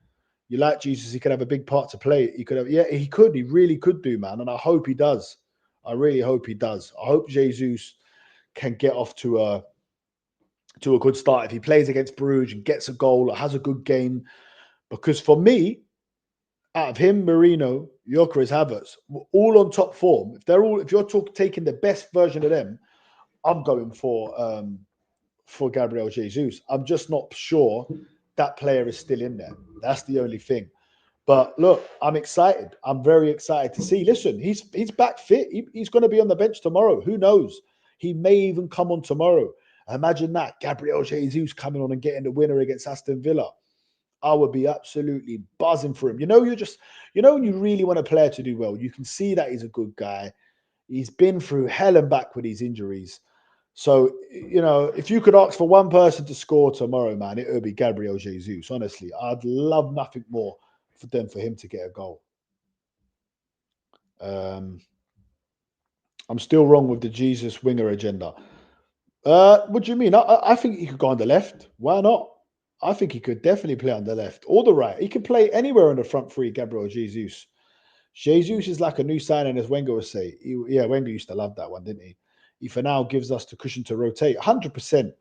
You like Jesus, he could have a big part to play. He really could do, man. And I hope he does. I really hope he does. I hope Jesus can get off to a good start. If he plays against Bruges and gets a goal or has a good game. Because for me, out of him, Marino, Gyokeres, Havertz, all on top form. If you're taking the best version of them, I'm going for Gabriel Jesus. I'm just not sure that player is still in there. That's the only thing. But look, I'm excited. I'm very excited to see. Listen, he's back fit. He's going to be on the bench tomorrow. Who knows? He may even come on tomorrow. Imagine that. Gabriel Jesus coming on and getting the winner against Aston Villa. I would be absolutely buzzing for him. When you really want a player to do well, you can see that he's a good guy. He's been through hell and back with these injuries. So, if you could ask for one person to score tomorrow, man, it would be Gabriel Jesus. Honestly, I'd love nothing more than for him to get a goal. I'm still wrong with the Jesus winger agenda. What do you mean? I think he could go on the left. Why not? I think he could definitely play on the left or the right. He can play anywhere in the front three, Gabriel Jesus. Jesus is like a new signing, as Wenger would say. Wenger used to love that one, didn't he? He for now gives us the cushion to rotate 100%.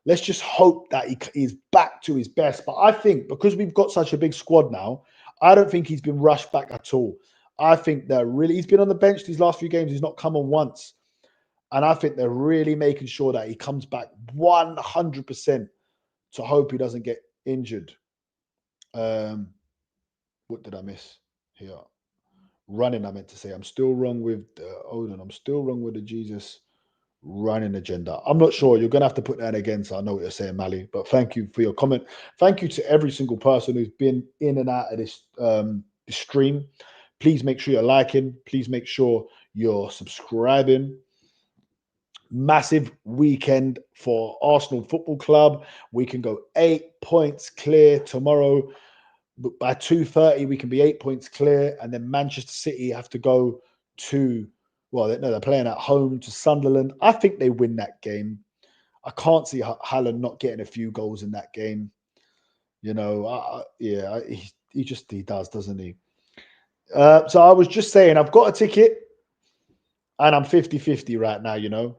Let's just hope that he's back to his best. But I think because we've got such a big squad now, I don't think he's been rushed back at all. I think he's been on the bench these last few games. He's not come on once. And I think they're really making sure that he comes back 100% to hope he doesn't get injured. What did I miss here? Running, I meant to say. I'm still wrong with I'm still wrong with the Jesus running agenda. I'm not sure. You're going to have to put that again, so I know what you're saying, Mali. But thank you for your comment. Thank you to every single person who's been in and out of this stream. Please make sure you're liking. Please make sure you're subscribing. Massive weekend for Arsenal Football Club. We can go 8 points clear tomorrow. By 2:30, we can be 8 points clear. And then Manchester City have to go to, well, no, they're playing at home to Sunderland. I think they win that game. I can't see Haaland not getting a few goals in that game. You know, he does, doesn't he? So I was just saying, I've got a ticket and I'm 50-50 right now, you know.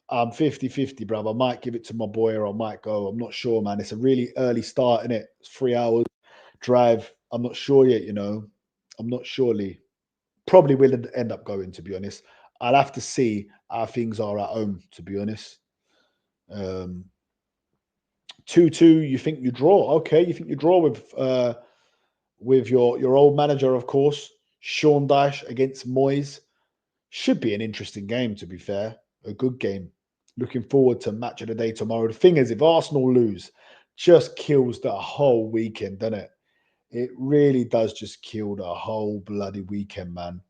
I'm 50-50, bruv. I might give it to my boy or I might go. I'm not sure, man. It's a really early start, innit? It's 3 hours drive. I'm not sure yet, you know. I'm not surely. Probably will end up going, to be honest. I'll have to see how things are at home, to be honest. 2-2, you think you draw? Okay, you think you draw with your old manager, of course. Sean Dyche against Moyes. Should be an interesting game, to be fair. A good game. Looking forward to match of the day tomorrow. The thing is, if Arsenal lose, just kills the whole weekend, doesn't it? It really does just kill the whole bloody weekend, man.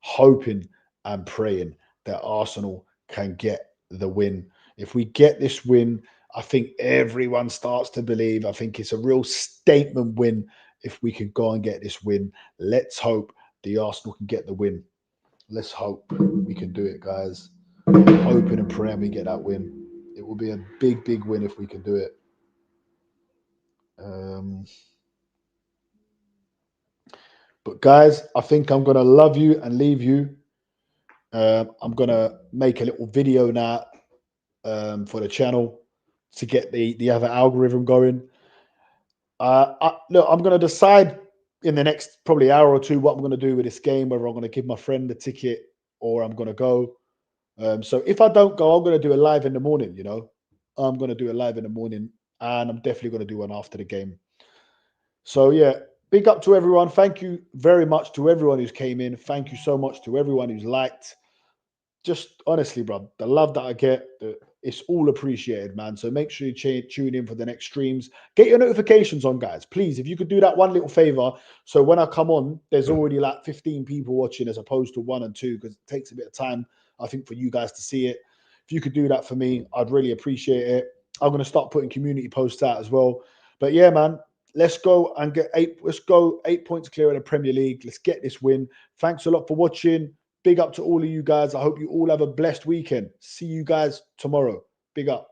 Hoping and praying that Arsenal can get the win. If we get this win, I think everyone starts to believe. I think it's a real statement win if we can go and get this win. Let's hope the Arsenal can get the win. Let's hope we can do it, guys. Hoping and praying we get that win. It will be a big, big win if we can do it. But guys, I think I'm going to love you and leave you. I'm going to make a little video now for the channel to get the other algorithm going. Look, I'm going to decide in the next probably hour or two what I'm going to do with this game, whether I'm going to give my friend the ticket or I'm going to go. So if I don't go, I'm going to do a live in the morning, you know. I'm going to do a live in the morning and I'm definitely going to do one after the game. So, yeah, big up to everyone. Thank you very much to everyone who's came in. Thank you so much to everyone who's liked. Just honestly, bro, the love that I get, it's all appreciated, man. So make sure you tune in for the next streams. Get your notifications on, guys. Please, if you could do that one little favor. So when I come on, there's already like 15 people watching as opposed to 1 and 2 because it takes a bit of time, I think, for you guys to see it. If you could do that for me, I'd really appreciate it. I'm going to start putting community posts out as well. But yeah, man, let's go and get 8. Let's go 8 points clear in the Premier League. Let's get this win. Thanks a lot for watching. Big up to all of you guys. I hope you all have a blessed weekend. See you guys tomorrow. Big up.